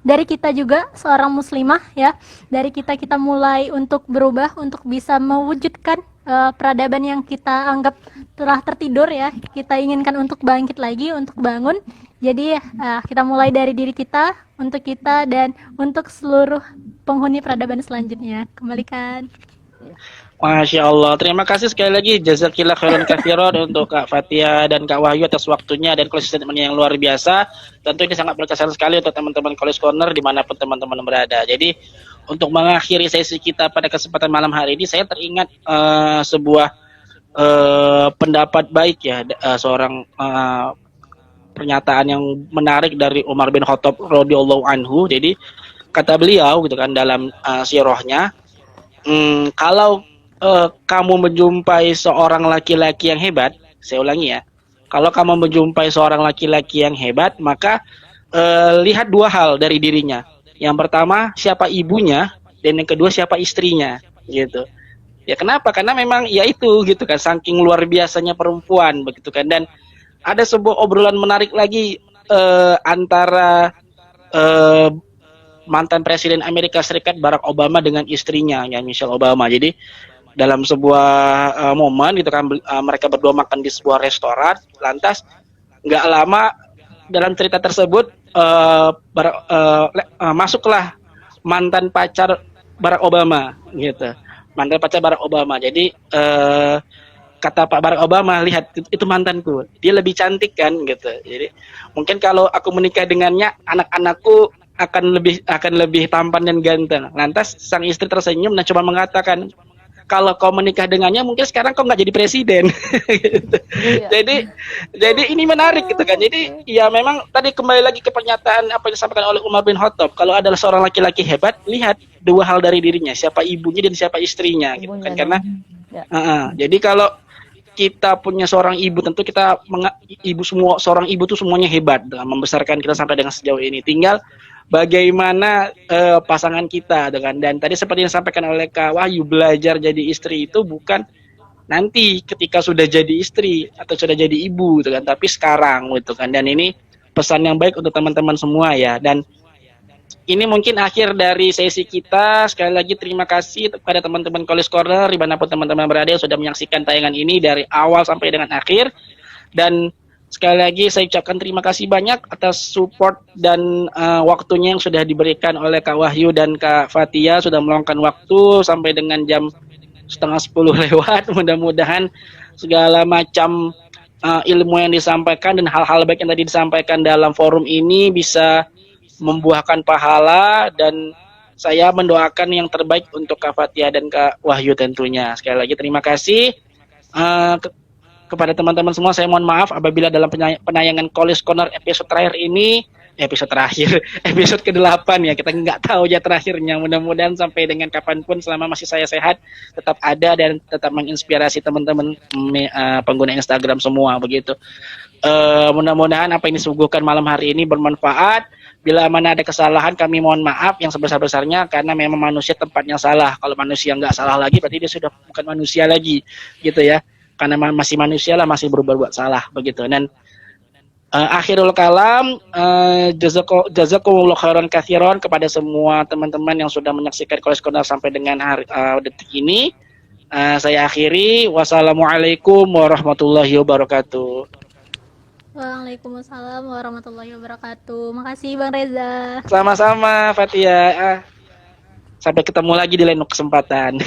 dari kita juga seorang muslimah ya, dari kita mulai untuk berubah, untuk bisa mewujudkan peradaban yang kita anggap telah tertidur ya, kita inginkan untuk bangkit lagi, untuk bangun. Jadi kita mulai dari diri kita, untuk kita, dan untuk seluruh penghuni peradaban selanjutnya. Kembalikan. Masya Allah, terima kasih sekali lagi jazakillah khairan katsiran untuk Kak Fathia dan Kak Wahyu atas waktunya dan closing statement yang luar biasa. Tentu ini sangat berkesan sekali untuk teman-teman College Corner dimanapun teman-teman berada. Jadi untuk mengakhiri sesi kita pada kesempatan malam hari ini, saya teringat sebuah pendapat baik ya, seorang pernyataan yang menarik dari Umar bin Khattab radhiyallahu anhu. Jadi kata beliau gitu kan dalam sirahnya, kalau kamu menjumpai seorang laki-laki yang hebat, saya ulangi ya, kalau kamu menjumpai seorang laki-laki yang hebat, maka lihat dua hal dari dirinya. Yang pertama, siapa ibunya, dan yang kedua, siapa istrinya, gitu. Ya kenapa? Karena memang ya itu gitu kan, saking luar biasanya perempuan begitu kan. Dan ada sebuah obrolan menarik lagi antara mantan Presiden Amerika Serikat Barack Obama dengan istrinya ya Michelle Obama. Jadi dalam sebuah momen gitu kan, mereka berdua makan di sebuah restoran. Lantas nggak lama dalam cerita tersebut masuklah mantan pacar Barack Obama gitu. Mantan pacar Barack Obama. Jadi kata Pak Barack Obama, lihat itu mantanku, dia lebih cantik kan gitu. Jadi mungkin kalau aku menikah dengannya, anak-anakku akan lebih tampan dan ganteng. Lantas sang istri tersenyum dan coba mengatakan, kalau kau menikah dengannya mungkin sekarang kau nggak jadi presiden. Gitu. Iya. Jadi ini menarik gitu kan. Jadi ya memang tadi kembali lagi ke pernyataan apa yang disampaikan oleh Umar bin Khattab, kalau adalah seorang laki-laki hebat, lihat dua hal dari dirinya, siapa ibunya dan siapa istrinya gitu kan. Karena jadi kalau kita punya seorang ibu, tentu kita seorang ibu tuh semuanya hebat dengan membesarkan kita sampai dengan sejauh ini. Tinggal bagaimana pasangan kita dengan, dan tadi seperti yang disampaikan oleh Kak Wahyu, belajar jadi istri itu bukan nanti ketika sudah jadi istri atau sudah jadi ibu gitu kan, tapi sekarang gitu kan. Dan ini pesan yang baik untuk teman-teman semua ya. Dan ini mungkin akhir dari sesi kita. Sekali lagi terima kasih kepada teman-teman College Corner dimanapun teman-teman berada yang sudah menyaksikan tayangan ini dari awal sampai dengan akhir. Dan sekali lagi saya ucapkan terima kasih banyak atas support dan waktunya yang sudah diberikan oleh Kak Wahyu dan Kak Fatia, sudah meluangkan waktu sampai dengan jam 9:30 lewat. Mudah-mudahan segala macam ilmu yang disampaikan dan hal-hal baik yang tadi disampaikan dalam forum ini bisa membuahkan pahala, dan saya mendoakan yang terbaik untuk Kak Fatia dan Kak Wahyu tentunya. Sekali lagi terima kasih. Kepada teman-teman semua saya mohon maaf apabila dalam penayangan College Corner episode terakhir ini, episode ke-8 ya, kita nggak tahu ya terakhirnya. Mudah-mudahan sampai dengan kapanpun selama masih saya sehat tetap ada dan tetap menginspirasi teman-teman pengguna Instagram semua begitu. Mudah-mudahan apa yang disuguhkan malam hari ini bermanfaat. Bila mana ada kesalahan kami mohon maaf yang sebesar-besarnya, karena memang manusia tempatnya salah. Kalau manusia nggak salah lagi berarti dia sudah bukan manusia lagi gitu ya. Karena masih manusia lah, masih berbuat salah begitu. Dan akhirul kalam, jazakumullah khairan katsiran kepada semua teman-teman yang sudah menyaksikan College Corner sampai dengan detik ini. Saya akhiri. Wassalamualaikum warahmatullahi wabarakatuh. Waalaikumsalam warahmatullahi wabarakatuh. Makasih Bang Reza. Sama-sama Fatia. Sampai ketemu lagi di lain kesempatan.